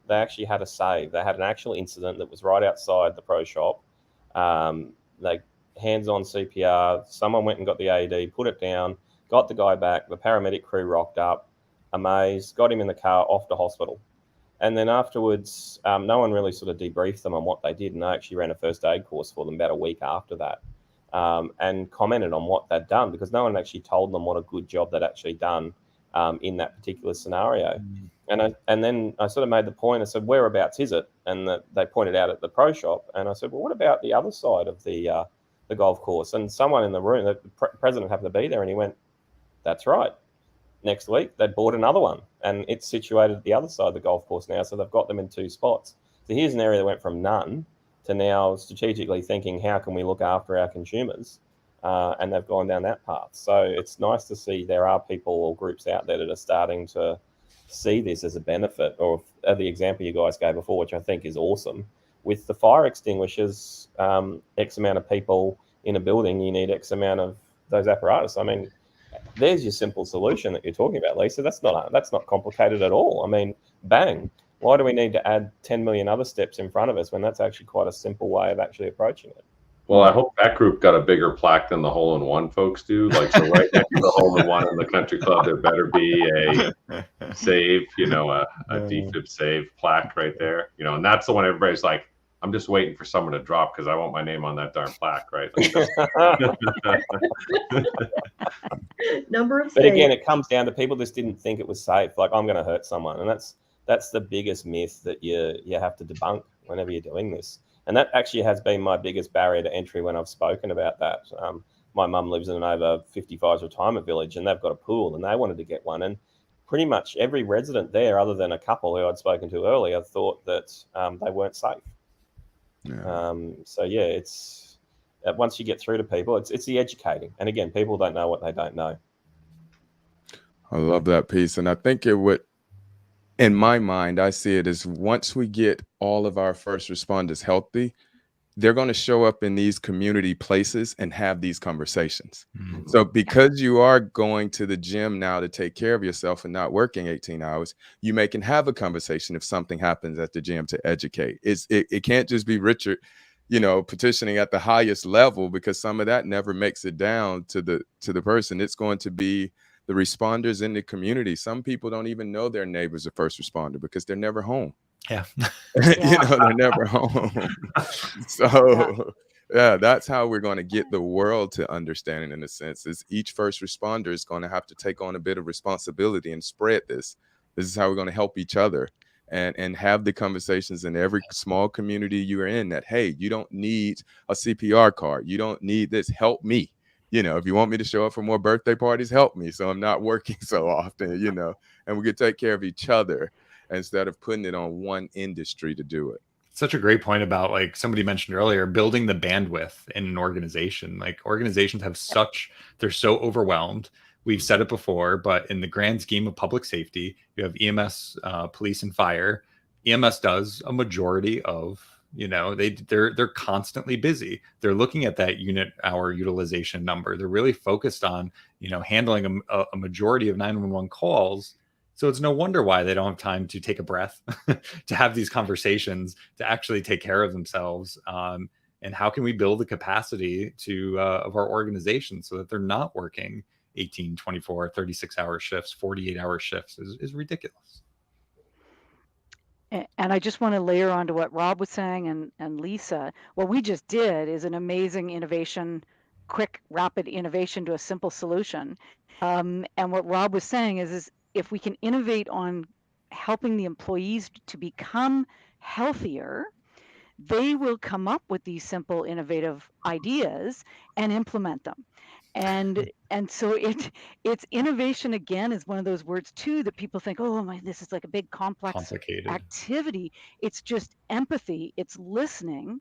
actually had a save. They had an actual incident that was right outside the pro shop. They hands-on CPR. Someone went and got the AED, put it down, got the guy back. The paramedic crew rocked up, amazed, got him in the car, off to hospital. And then afterwards, no one really sort of debriefed them on what they did. And I actually ran a first aid course for them about a week after that, and commented on what they'd done, because no one actually told them what a good job they'd actually done in that particular scenario. And then I sort of made the point. I said, whereabouts is it? And they pointed out at the pro shop. And I said, well, what about the other side of the golf course? And someone in the room, the president happened to be there, and he went, that's right. Next week, they bought another one, and it's situated at the other side of the golf course now. So they've got them in 2 spots. So here's an area that went from none to now strategically thinking, how can we look after our consumers? And they've gone down that path. So it's nice to see there are people or groups out there that are starting to see this as a benefit, or the example you guys gave before, which I think is awesome. With the fire extinguishers, X amount of people in a building, you need X amount of those apparatus. I mean, there's your simple solution that you're talking about, Lisa. That's not complicated at all. I mean, bang. Why do we need to add 10 million other steps in front of us when that's actually quite a simple way of actually approaching it? Well, I hope that group got a bigger plaque than the hole-in-one folks do. Like, so right next to the hole-in-one in the country club, there better be a save, you know, a defib save plaque right there, you know, and that's the one everybody's like, I'm just waiting for someone to drop because I want my name on that darn plaque, right? Like, Number of But again, saves. it comes down to people just didn't think it was safe. Like, I'm going to hurt someone, and that's the biggest myth that you have to debunk whenever you're doing this. And that actually has been my biggest barrier to entry when I've spoken about that. My mum lives in an over 55s retirement village, and they've got a pool, and they wanted to get one. And pretty much every resident there, other than a couple who I'd spoken to earlier, thought that they weren't safe. Yeah. So yeah, it's once you get through to people, it's the educating. And again, people don't know what they don't know. I love that piece. And I think it would, in my mind, I see it as once we get all of our first responders healthy, they're going to show up in these community places and have these conversations. Mhm. So because you are going to the gym now to take care of yourself and not working 18 hours, you can have a conversation if something happens at the gym to educate. It can't just be Richard, you know, petitioning at the highest level, because some of that never makes it down to the person. It's going to be the responders in the community. Some people don't even know their neighbor's a first responder because they're never home. Yeah. You know, they're never home. So yeah, that's how we're going to get the world to understanding, in a sense, is each first responder is going to have to take on a bit of responsibility and spread this. This is how we're going to help each other and have the conversations in every small community you're in that, hey, you don't need a CPR card. You don't need this. Help me. You know, if you want me to show up for more birthday parties, help me so I'm not working so often, you know, and we can take care of each other instead of putting it on one industry to do it. Such a great point about, like somebody mentioned earlier, building the bandwidth in an organization. Like, organizations have they're so overwhelmed. We've said it before, but in the grand scheme of public safety, you have EMS, police and fire. EMS does a majority of, you know, they're constantly busy. They're looking at that unit hour utilization number. They're really focused on, you know, handling a majority of 911 calls. So it's no wonder why they don't have time to take a breath, to have these conversations, to actually take care of themselves. And how can we build the capacity of our organization so that they're not working 18, 24, 36-hour shifts, 48-hour shifts is ridiculous. And I just want to layer on to what Rob was saying and Lisa. What we just did is an amazing innovation, quick, rapid innovation to a simple solution. And what Rob was saying is if we can innovate on helping the employees to become healthier, they will come up with these simple, innovative ideas and implement them. And so it's innovation, again, is one of those words too that people think, oh my, this is like a big Complicated activity. It's just empathy. It's listening.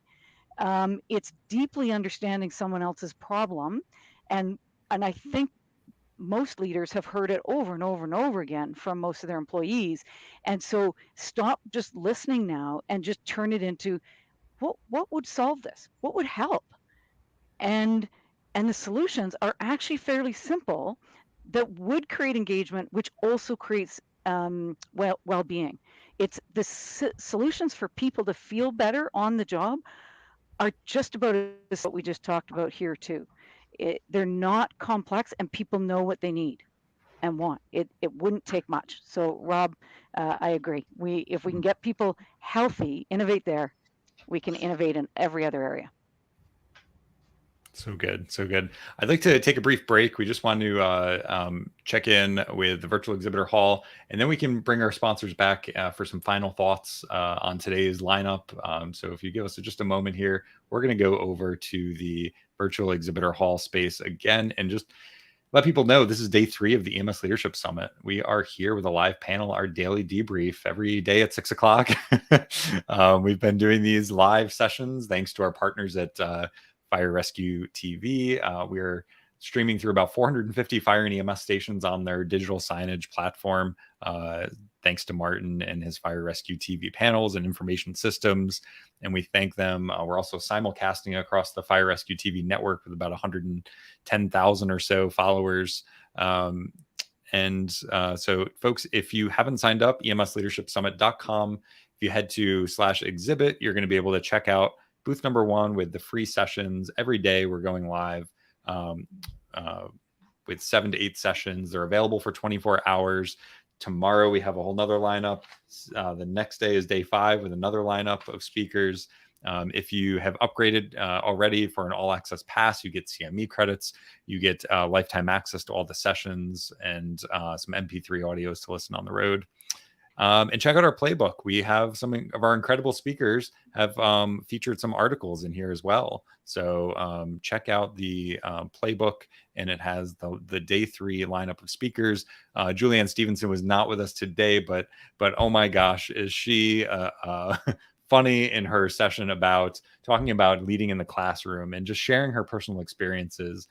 It's deeply understanding someone else's problem. And I think most leaders have heard it over and over and over again from most of their employees. And so stop just listening now and just turn it into what would solve this? What would help? And the solutions are actually fairly simple that would create engagement, which also creates well-being. It's the solutions for people to feel better on the job are just about as what we just talked about here too. They're not complex, and people know what they need and want. It wouldn't take much. So Rob, I agree. If we can get people healthy, innovate there, we can innovate in every other area. So good. So good. I'd like to take a brief break. We just want to check in with the virtual exhibitor hall, and then we can bring our sponsors back for some final thoughts on today's lineup. So if you give us just a moment here, we're going to go over to the virtual exhibitor hall space again and just let people know this is day 3 of the EMS Leadership Summit. We are here with a live panel, our daily debrief every day at 6 o'clock. We've been doing these live sessions thanks to our partners at Fire Rescue TV. We're streaming through about 450 fire and EMS stations on their digital signage platform. thanks to Martin and his fire rescue TV panels and information systems. And we thank them. We're also simulcasting across the Fire Rescue TV network with about 110,000 or so followers. So folks, if you haven't signed up, emsleadershipsummit.com, if you head to /exhibit, you're going to be able to check out booth number 1 with the free sessions. Every day we're going live with 7 to 8 sessions. They're available for 24 hours. Tomorrow we have a whole nother lineup. The next day is day 5 with another lineup of speakers. If you have upgraded already for an all access pass, you get CME credits, you get lifetime access to all the sessions and some MP3 audios to listen on the road. And check out our playbook. We have some of our incredible speakers have featured some articles in here as well. So check out the playbook, and it has the day 3 lineup of speakers. Julianne Stevenson was not with us today, but oh my gosh, is she funny in her session about talking about leading in the classroom and just sharing her personal experiences.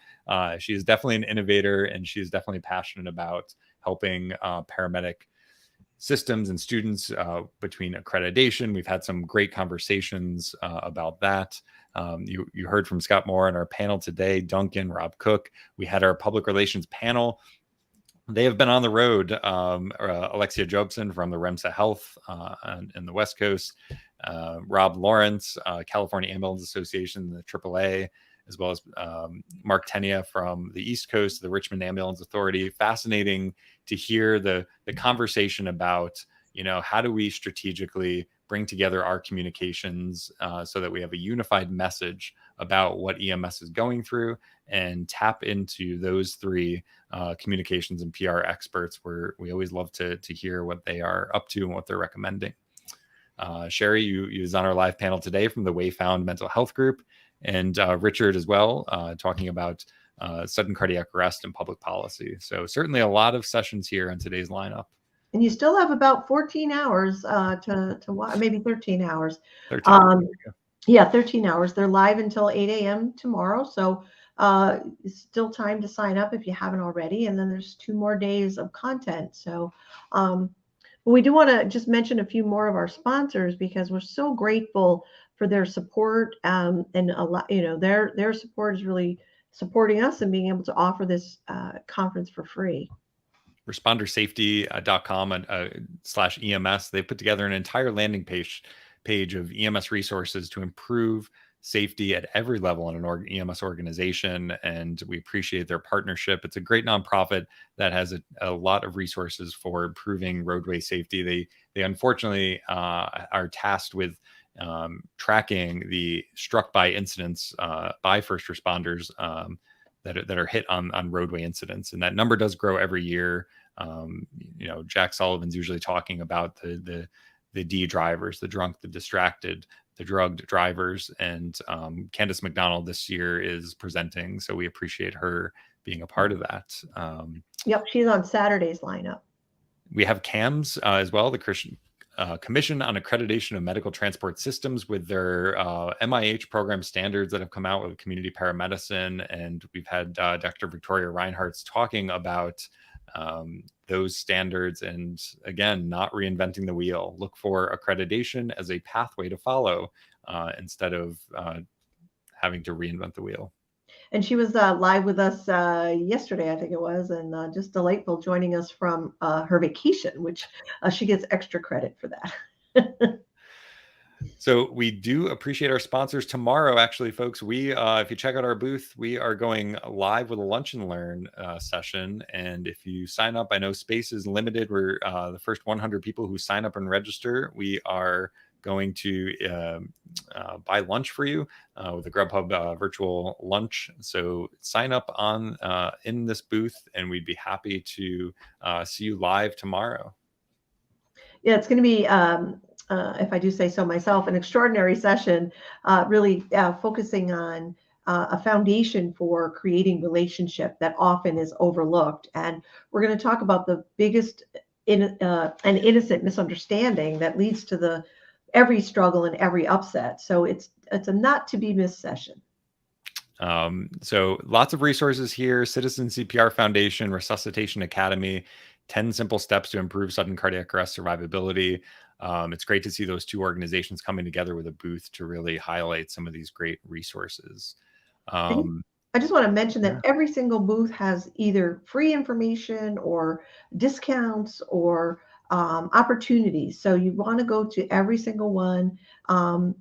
She is definitely an innovator, and she is definitely passionate about helping paramedic systems and students between accreditation. We've had some great conversations about that. You heard from Scott Moore on our panel today, Duncan, Rob Cook. We had our public relations panel. They have been on the road. Alexia Jobson from the REMSA Health in the West Coast, Rob Lawrence, California Ambulance Association, the AAA, as well as Mark Tenia from the East Coast, the Richmond Ambulance Authority. Fascinating to hear the conversation about, how do we strategically bring together our communications so that we have a unified message about what EMS is going through, and tap into those 3 communications and PR experts, where we always love to hear what they are up to and what they're recommending. Sherry, you was on our live panel today from the Wayfound Mental Health Group, and Richard as well, talking about sudden cardiac arrest and public policy. So certainly a lot of sessions here on today's lineup. And you still have about 14 hours to watch, maybe 13 hours. 13. Yeah, 13 hours. They're live until 8 a.m. tomorrow. So it's still time to sign up if you haven't already. And then there's 2 more days of content. So we do want to just mention a few more of our sponsors, because we're so grateful for their support, and a lot, their support is really supporting us and being able to offer this conference for free. ResponderSafety.com and /EMS. They put together an entire landing page of EMS resources to improve safety at every level in an EMS organization, and we appreciate their partnership. It's a great nonprofit that has a lot of resources for improving roadway safety. They unfortunately are tasked with tracking the struck by incidents by first responders that are hit on roadway incidents, and that number does grow every year. Jack Sullivan's usually talking about the D drivers, the drunk, the distracted, the drugged drivers, and Candace McDonald this year is presenting, so we appreciate her being a part of that. Yep, she's on Saturday's lineup. We have CAMS as well, the Commission on Accreditation of Medical Transport Systems, with their MIH program standards that have come out with community paramedicine. And we've had Dr. Victoria Reinhartz talking about those standards, and again, not reinventing the wheel. Look for accreditation as a pathway to follow instead of having to reinvent the wheel. And she was live with us yesterday, I think it was, and just delightful, joining us from her vacation, which she gets extra credit for that. So we do appreciate our sponsors. Tomorrow, actually, folks, we if you check out our booth, we are going live with a lunch and learn session. And if you sign up, I know space is limited. We're the first 100 people who sign up and register, we are going to buy lunch for you with a Grubhub virtual lunch. So sign up on in this booth, and we'd be happy to see you live tomorrow. Yeah, it's going to be, if I do say so myself, an extraordinary session, really focusing on a foundation for creating relationship that often is overlooked. And we're going to talk about the biggest and innocent misunderstanding that leads to every struggle and every upset. So it's a not to be missed session. So lots of resources here: Citizen CPR Foundation, Resuscitation Academy, 10 simple steps to improve sudden cardiac arrest survivability. It's great to see those two organizations coming together with a booth to really highlight some of these great resources. I just want to mention that every single booth has either free information or discounts or opportunities. So you want to go to every single one. And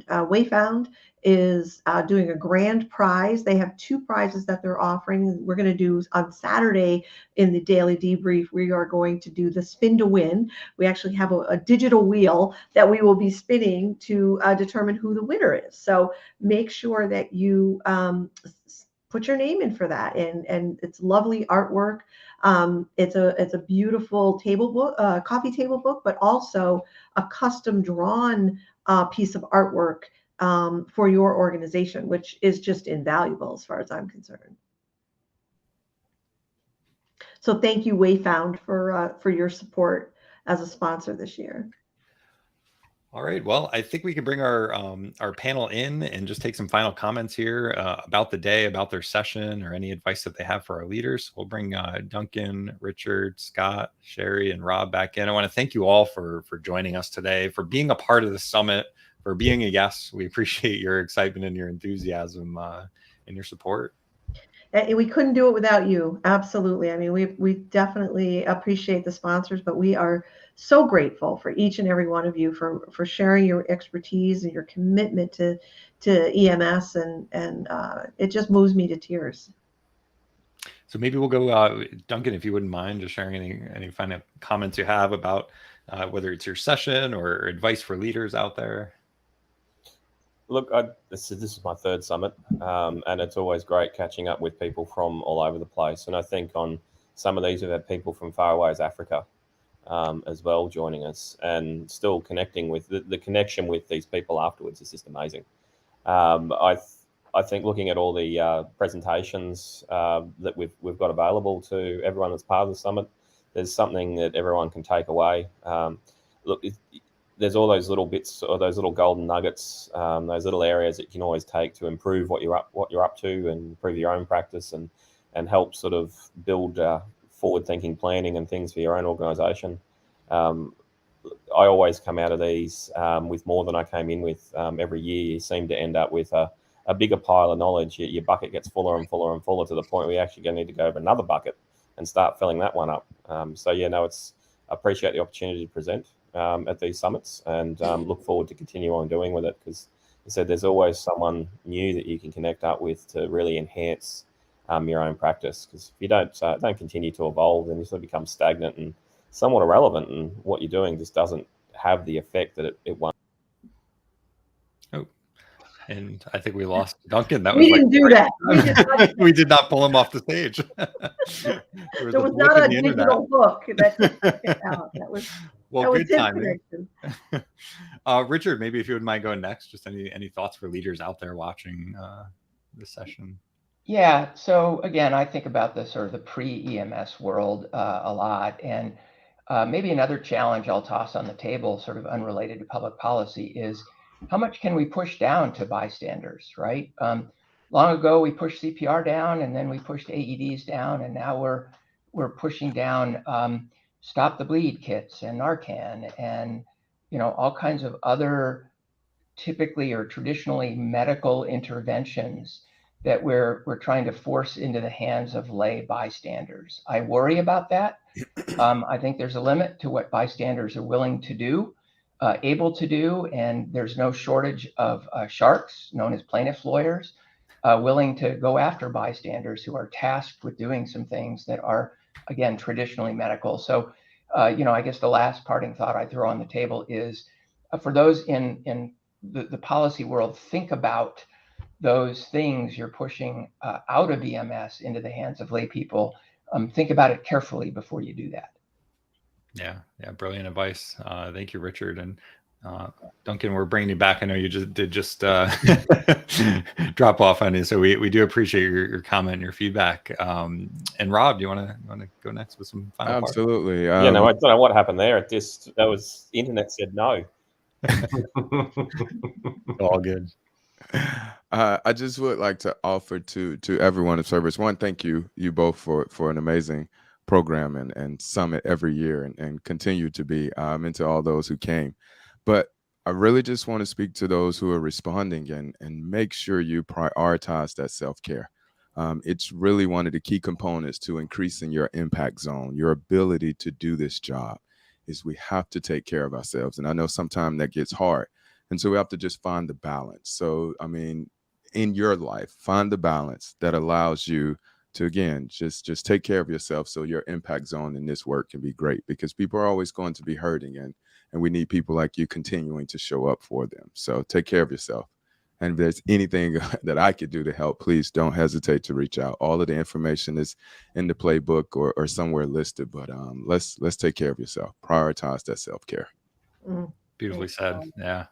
Wayfound is doing a grand prize. They have 2 prizes that they're offering. We're going to do on Saturday in the daily debrief. We are going to do the spin to win. We actually have a digital wheel that we will be spinning to determine who the winner is. So make sure that you put your name in for that. And it's lovely artwork. It's a beautiful table book, coffee table book, but also a custom drawn piece of artwork for your organization, which is just invaluable as far as I'm concerned. So thank you, Wayfound, for your support as a sponsor this year. All right. Well, I think we can bring our panel in and just take some final comments here about the day, about their session, or any advice that they have for our leaders. We'll bring Duncan, Richard, Scott, Sherry, and Rob back in. I want to thank you all for joining us today, for being a part of the summit, for being a guest. We appreciate your excitement and your enthusiasm and your support. And we couldn't do it without you. Absolutely. I mean, we definitely appreciate the sponsors, but we are so grateful for each and every one of you for sharing your expertise and your commitment to EMS, and it just moves me to tears. So maybe we'll go, Duncan, if you wouldn't mind just sharing any final comments you have about whether it's your session or advice for leaders out there. Look, this is my 3rd summit, and it's always great catching up with people from all over the place. And I think on some of these, we've had people from far away as Africa as well joining us, and still connecting with the connection with these people afterwards is just amazing. I think looking at all the presentations that we've got available to everyone that's part of the summit, there's something that everyone can take away. Look, there's all those little bits or those little golden nuggets, those little areas that you can always take to improve what you're up to and improve your own practice and help sort of build forward-thinking planning and things for your own organisation. I always come out of these with more than I came in with. Every year you seem to end up with a bigger pile of knowledge. Your bucket gets fuller and fuller and fuller to the point where you actually going to need to go over another bucket and start filling that one up. So yeah, no, I appreciate the opportunity to present at these summits, and look forward to continue on doing with it, because I said there's always someone new that you can connect up with to really enhance your own practice. Because if you don't continue to evolve, then you sort of become stagnant and somewhat irrelevant, and what you're doing just doesn't have the effect that it won't. Oh, and I think we lost Duncan. We didn't do that. We did not pull him off the stage. There was not a digital book that out. That was good timing. Richard, maybe if you wouldn't mind going next, just any thoughts for leaders out there watching this session? Yeah. So again, I think about the sort of the pre-EMS world a lot, and maybe another challenge I'll toss on the table, sort of unrelated to public policy, is how much can we push down to bystanders, right? Long ago, we pushed CPR down, and then we pushed AEDs down, and now we're pushing down stop the bleed kits and Narcan and all kinds of other typically or traditionally medical interventions that we're trying to force into the hands of lay bystanders. I worry about that. I think there's a limit to what bystanders are willing to do, able to do, and there's no shortage of sharks, known as plaintiffs' lawyers, willing to go after bystanders who are tasked with doing some things that are, again, traditionally medical. So, I guess the last parting thought I throw on the table is for those in the policy world, think about those things you're pushing out of EMS into the hands of lay people. Think about it carefully before you do that. Yeah, brilliant advice. Thank you, Richard. And Duncan, we're bringing you back. I know you just drop off on you, so we do appreciate your comment and your feedback. And Rob, do you want to go next with some final Absolutely. I don't know what happened there. That was internet said no. All good. I just would like to offer to everyone of service, one, thank you both for an amazing program and summit every year and continue to be, and to all those who came. But I really just want to speak to those who are responding and make sure you prioritize that self-care. It's really one of the key components to increasing your impact zone, your ability to do this job, is we have to take care of ourselves. And I know sometimes that gets hard. And so we have to just find the balance. So, I mean, in your life, find the balance that allows you to, again, just take care of yourself so your impact zone in this work can be great, because people are always going to be hurting, and we need people like you continuing to show up for them. So take care of yourself. And if there's anything that I could do to help, please don't hesitate to reach out. All of the information is in the playbook or somewhere listed, but let's take care of yourself. Prioritize that self-care. Beautifully said. Yeah.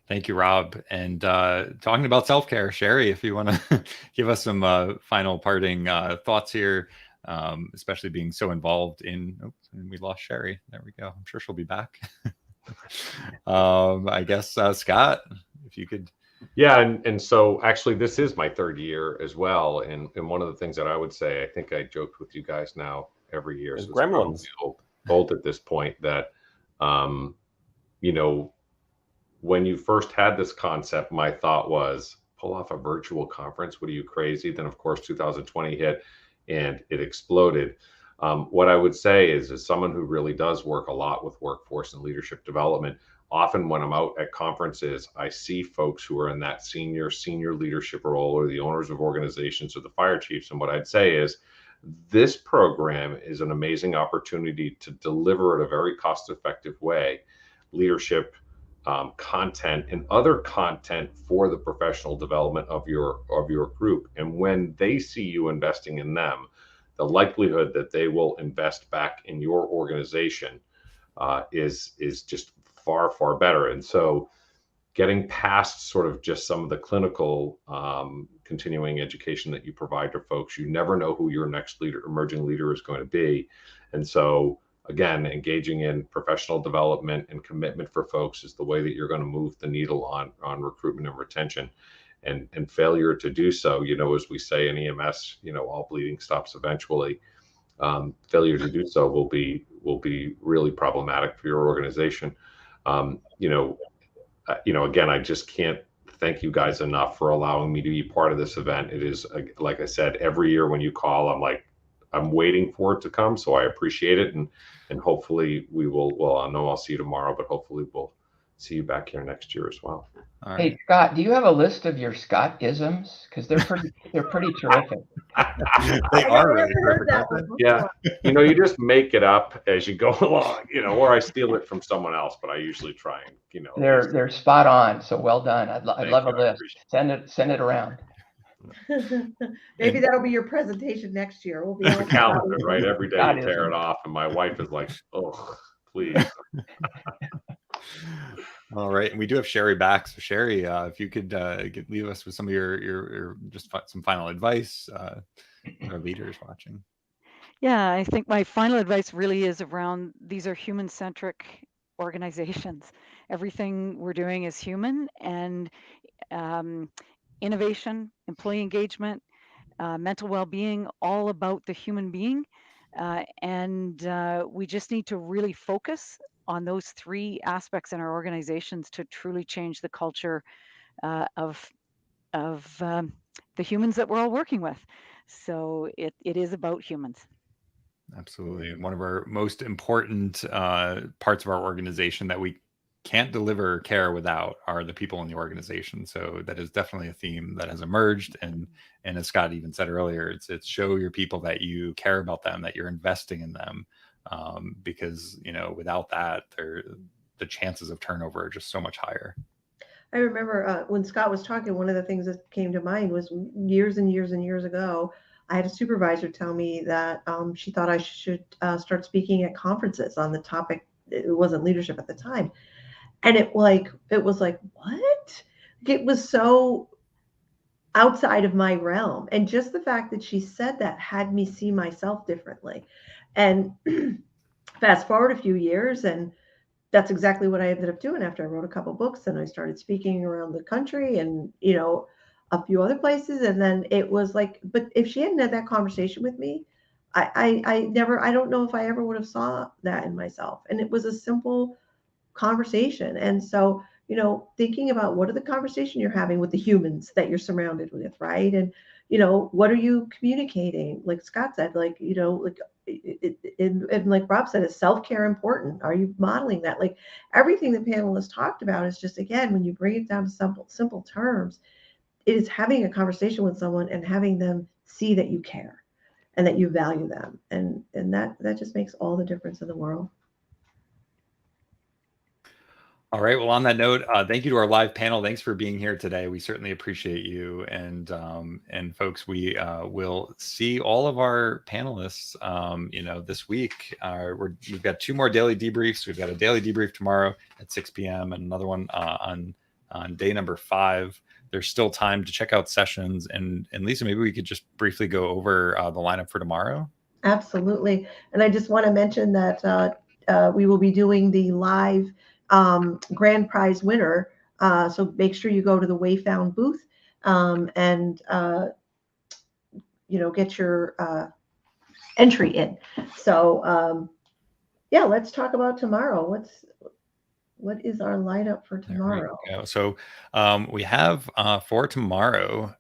Thank you, Rob. And talking about self-care, Sherry, if you want to give us some final parting thoughts here, especially being so involved in, and we lost Sherry. There we go. I'm sure she'll be back. I guess, Scott, if you could. Yeah. And so actually this is my third year as well. And one of the things that I would say, I think I joked with you guys now every year. So it's gremlins. old at this point that, you know, when you first had this concept, my thought was pull off a virtual conference. What are you, crazy? Then of course, 2020 hit and it exploded. What I would say is, as someone who really does work a lot with workforce and leadership development, often when I'm out at conferences, I see folks who are in that senior leadership role, or the owners of organizations, or the fire chiefs. And what I'd say is, this program is an amazing opportunity to deliver in a very cost-effective way leadership content and other content for the professional development of your group. And when they see you investing in them, the likelihood that they will invest back in your organization is just far better. And so getting past sort of just some of the clinical continuing education that you provide to folks, you never know who your next emerging leader is going to be. And so again, engaging in professional development and commitment for folks is the way that you're going to move the needle on recruitment and retention. And failure to do so, you know, as we say in EMS, you know, all bleeding stops eventually. Failure to do so will be really problematic for your organization. You know, again, I just can't thank you guys enough for allowing me to be part of this event. It is, like I said, every year when you call, I'm waiting for it to come. So I appreciate it. And hopefully we will, well, I know I'll see you tomorrow, but hopefully we'll see you back here next year as well. All right. Hey, Scott, do you have a list of your Scott-isms? Because they're pretty terrific. They are really perfect. Yeah. You know, you just make it up as you go along, you know, or I steal it from someone else, but I usually try and, you know. They're spot on. So well done. I'd love a list. Send it around. Maybe that'll be your presentation next year. We'll be The calendar, right? Every day you tear it off, and my wife is like, "Oh, please." All right, and we do have Sherry back. So Sherry, if you could leave us with some of your just some final advice, our leaders watching. Yeah, I think my final advice really is around, these are human-centric organizations. Everything we're doing is human, and innovation, employee engagement, mental well-being, all about the human being. And we just need to really focus on those three aspects in our organizations to truly change the culture of the humans that we're all working with. So it is about humans. Absolutely. One of our most important parts of our organization that we can't deliver care without are the people in the organization. So that is definitely a theme that has emerged. And as Scott even said earlier, it's show your people that you care about them, that you're investing in them, because, you know, without that, the chances of turnover are just so much higher. I remember when Scott was talking, one of the things that came to mind was years and years and years ago, I had a supervisor tell me that she thought I should start speaking at conferences on the topic. It wasn't leadership at the time. And it was like, what? It was so outside of my realm. And just the fact that she said that had me see myself differently. And fast forward a few years, and that's exactly what I ended up doing after I wrote a couple books, and I started speaking around the country and, you know, a few other places. And then it was like, but if she hadn't had that conversation with me, I don't know if I ever would have saw that in myself. And it was a simple conversation. And so, thinking about what are the conversation you're having with the humans that you're surrounded with, right? And, what are you communicating? Like Scott said, like, and like Rob said, is self-care important? Are you modeling that? Like everything the panelists talked about is just, again, when you bring it down to simple terms, it is having a conversation with someone and having them see that you care and that you value them. And that just makes all the difference in the world. All right. Well, on that note, thank you to our live panel. Thanks for being here today. We certainly appreciate you. And folks, we will see all of our panelists, this week. We've got 2 more daily debriefs. We've got a daily debrief tomorrow at 6 p.m. and another one on day number 5. There's still time to check out sessions. And Lisa, maybe we could just briefly go over the lineup for tomorrow. Absolutely. And I just want to mention that we will be doing the live grand prize winner. So make sure you go to the Wayfound booth and get your entry in. So let's talk about tomorrow. What is our lineup for tomorrow? So we have for tomorrow,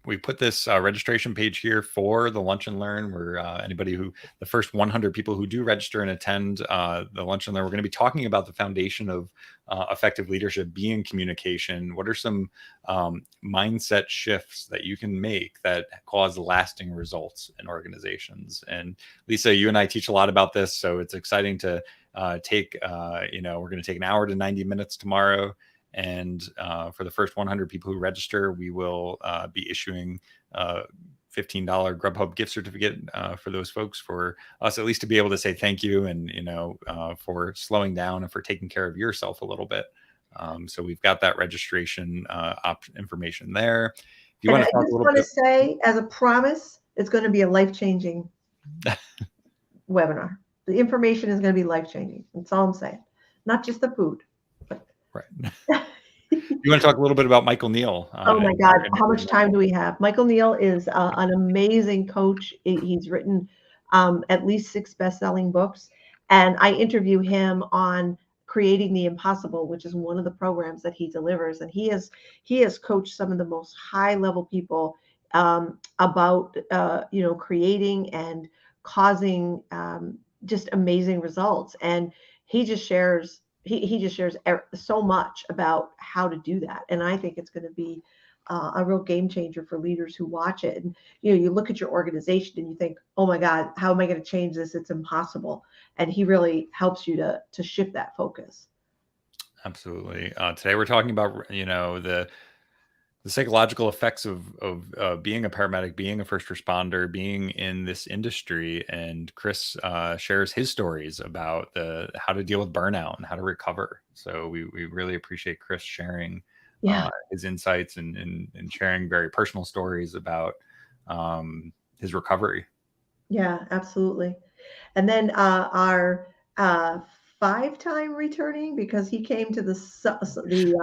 we put this registration page here for the Lunch and Learn, where the first 100 people who do register and attend the Lunch and Learn, we're going to be talking about the foundation of effective leadership being communication. What are some mindset shifts that you can make that cause lasting results in organizations? And Lisa, you and I teach a lot about this, so it's exciting to we're going to take an hour to 90 minutes tomorrow. And for the first 100 people who register, we will be issuing $15 Grubhub gift certificate for those folks, for us at least to be able to say thank you and, for slowing down and for taking care of yourself a little bit. So we've got that registration information there. If you want to talk a little bit. Say, as a promise, it's going to be a life-changing webinar. The information is going to be life-changing. That's all I'm saying. Not just the food. Right. You want to talk a little bit about Michael Neal? Oh my God. How much time do we have? Michael Neal is an amazing coach. He's written at least 6 best-selling books. And I interview him on Creating the Impossible, which is one of the programs that he delivers. And he has coached some of the most high-level people about, creating and causing just amazing results. And he just shares so much about how to do that. And I think it's going to be a real game changer for leaders who watch it. And, you look at your organization and you think, oh my God, how am I going to change this? It's impossible. And he really helps you to shift that focus. Absolutely. Today we're talking about, the psychological effects of being a paramedic, being a first responder, being in this industry. And Chris shares his stories about how to deal with burnout and how to recover. So we really appreciate Chris sharing his insights and sharing very personal stories about his recovery. Yeah, absolutely. And then our 5-time returning, because he came to the safety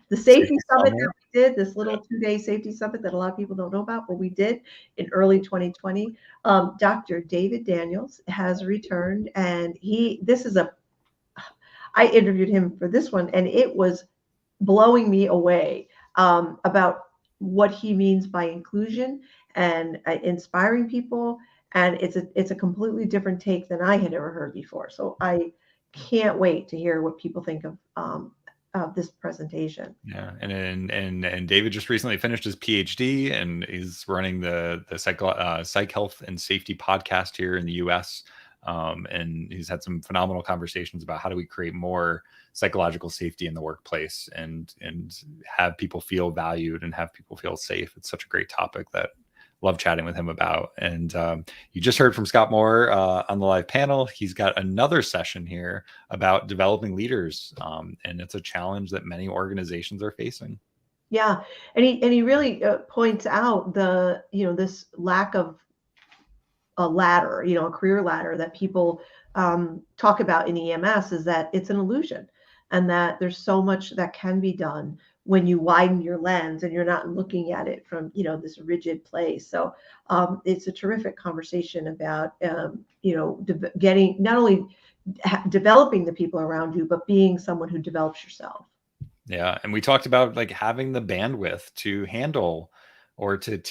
summit that we did, this little 2-day safety summit that a lot of people don't know about, but we did in early 2020. Dr. David Daniels has returned, and I interviewed him for this one, and it was blowing me away about what he means by inclusion and inspiring people. And it's a completely different take than I had ever heard before. So I can't wait to hear what people think of this presentation. Yeah, and David just recently finished his PhD and is running the Psych Health and Safety podcast here in the U.S. And he's had some phenomenal conversations about how do we create more psychological safety in the workplace and have people feel valued and have people feel safe. It's such a great topic that love chatting with him about. And you just heard from Scott Moore on the live panel. He's got another session here about developing leaders. And it's a challenge that many organizations are facing. Yeah. And he really points out this lack of a ladder, a career ladder that people talk about in EMS, is that it's an illusion, and that there's so much that can be done when you widen your lens and you're not looking at it from, this rigid place. So it's a terrific conversation about, getting, not only developing the people around you, but being someone who develops yourself. Yeah. And we talked about like having the bandwidth to handle or to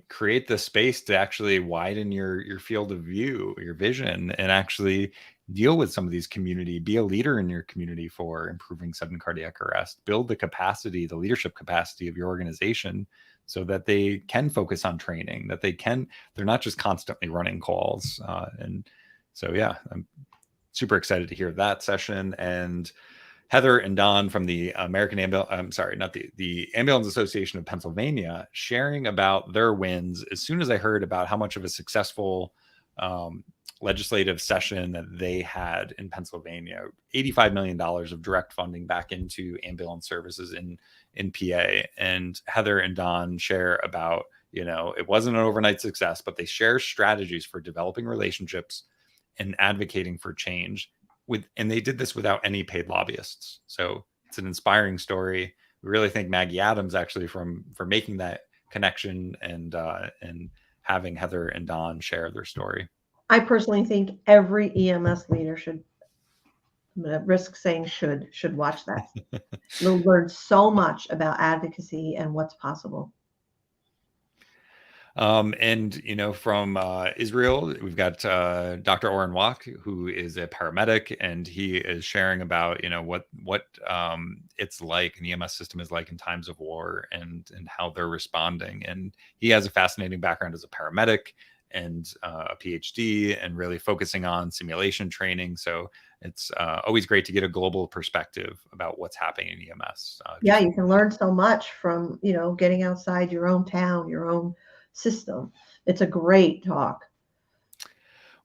create the space to actually widen your field of view, your vision, and actually deal with some of these be a leader in your community for improving sudden cardiac arrest, build the capacity, the leadership capacity of your organization so that they can focus on training, that they're not just constantly running calls. And so, yeah, I'm super excited to hear that session. And Heather and Don from the the Ambulance Association of Pennsylvania sharing about their wins as soon as I heard about how much of a successful legislative session that they had in Pennsylvania. $85 million of direct funding back into ambulance services in PA. And Heather and Don share about, it wasn't an overnight success, but they share strategies for developing relationships and advocating for change. And they did this without any paid lobbyists. So it's an inspiring story. We really thank Maggie Adams actually for making that connection and having Heather and Don share their story. I personally think every EMS leader should, I'm going to risk saying should watch that. They'll learn so much about advocacy and what's possible. And from Israel, we've got Dr. Oren Wach, who is a paramedic, and he is sharing about what it's like, an EMS system is like in times of war, and how they're responding. And he has a fascinating background as a paramedic and a PhD, and really focusing on simulation training. So it's always great to get a global perspective about what's happening in EMS. Yeah, you can learn so much from getting outside your own town, your own system. It's a great talk.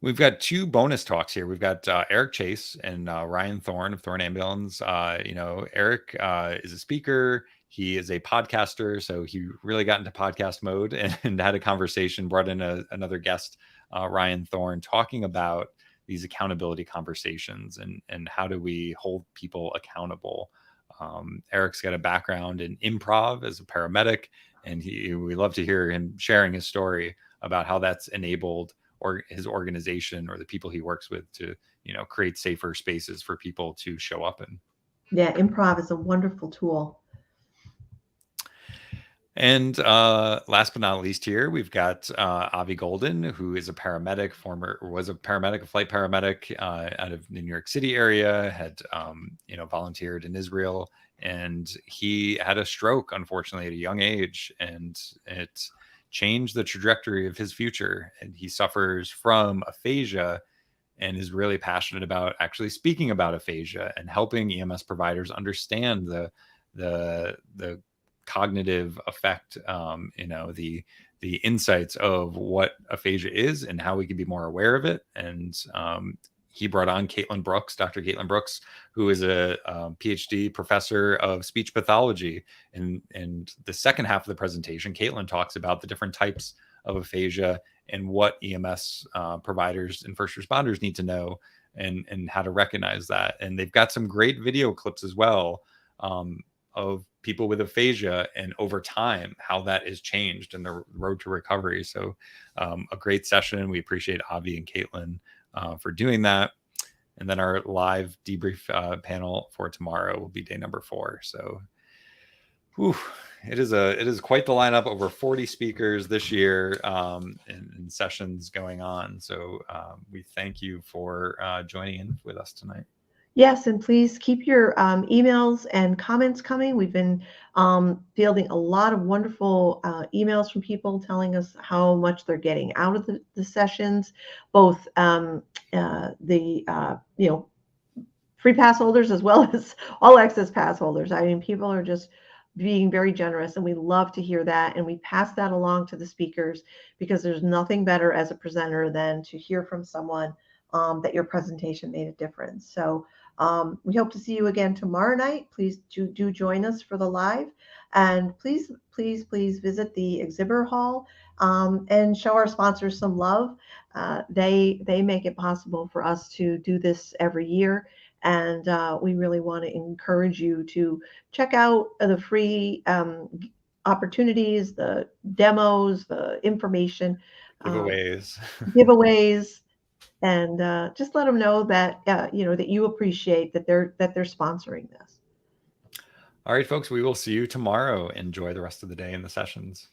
We've got two bonus talks here. We've got Eric Chase and Ryan Thorne of Thorne Ambulance. Eric is a speaker. He is a podcaster, so he really got into podcast mode and had a conversation, brought in another guest, Ryan Thorne, talking about these accountability conversations and how do we hold people accountable. Eric's got a background in improv as a paramedic, and we love to hear him sharing his story about how that's enabled his organization or the people he works with to, create safer spaces for people to show up in. Yeah, improv is a wonderful tool. And last but not least here, we've got Avi Golden, who is a paramedic, a flight paramedic out of the New York City area, had, volunteered in Israel, and he had a stroke, unfortunately, at a young age, and it changed the trajectory of his future. And he suffers from aphasia and is really passionate about actually speaking about aphasia and helping EMS providers understand the cognitive effect, the insights of what aphasia is and how we can be more aware of it. And he brought on Dr. Caitlin Brooks, who is a PhD professor of speech pathology. And the second half of the presentation, Caitlin talks about the different types of aphasia and what EMS providers and first responders need to know and how to recognize that. And they've got some great video clips as well of people with aphasia and over time, how that is changed in the road to recovery. So a great session. We appreciate Avi and Caitlin for doing that. And then our live debrief panel for tomorrow will be day number 4. So it is quite the lineup, over 40 speakers this year and sessions going on. So we thank you for joining in with us tonight. Yes, and please keep your emails and comments coming. We've been fielding a lot of wonderful emails from people telling us how much they're getting out of the sessions, both free pass holders as well as all access pass holders. I mean, people are just being very generous, and we love to hear that. And we pass that along to the speakers, because there's nothing better as a presenter than to hear from someone that your presentation made a difference. So we hope to see you again tomorrow night. Please do join us for the live, and please visit the Exhibitor Hall and show our sponsors some love. They make it possible for us to do this every year, And we really want to encourage you to check out the free opportunities, the demos, the information, giveaways, and just let them know that that you appreciate that they're sponsoring this. All right, folks, we will see you tomorrow. Enjoy the rest of the day in the sessions.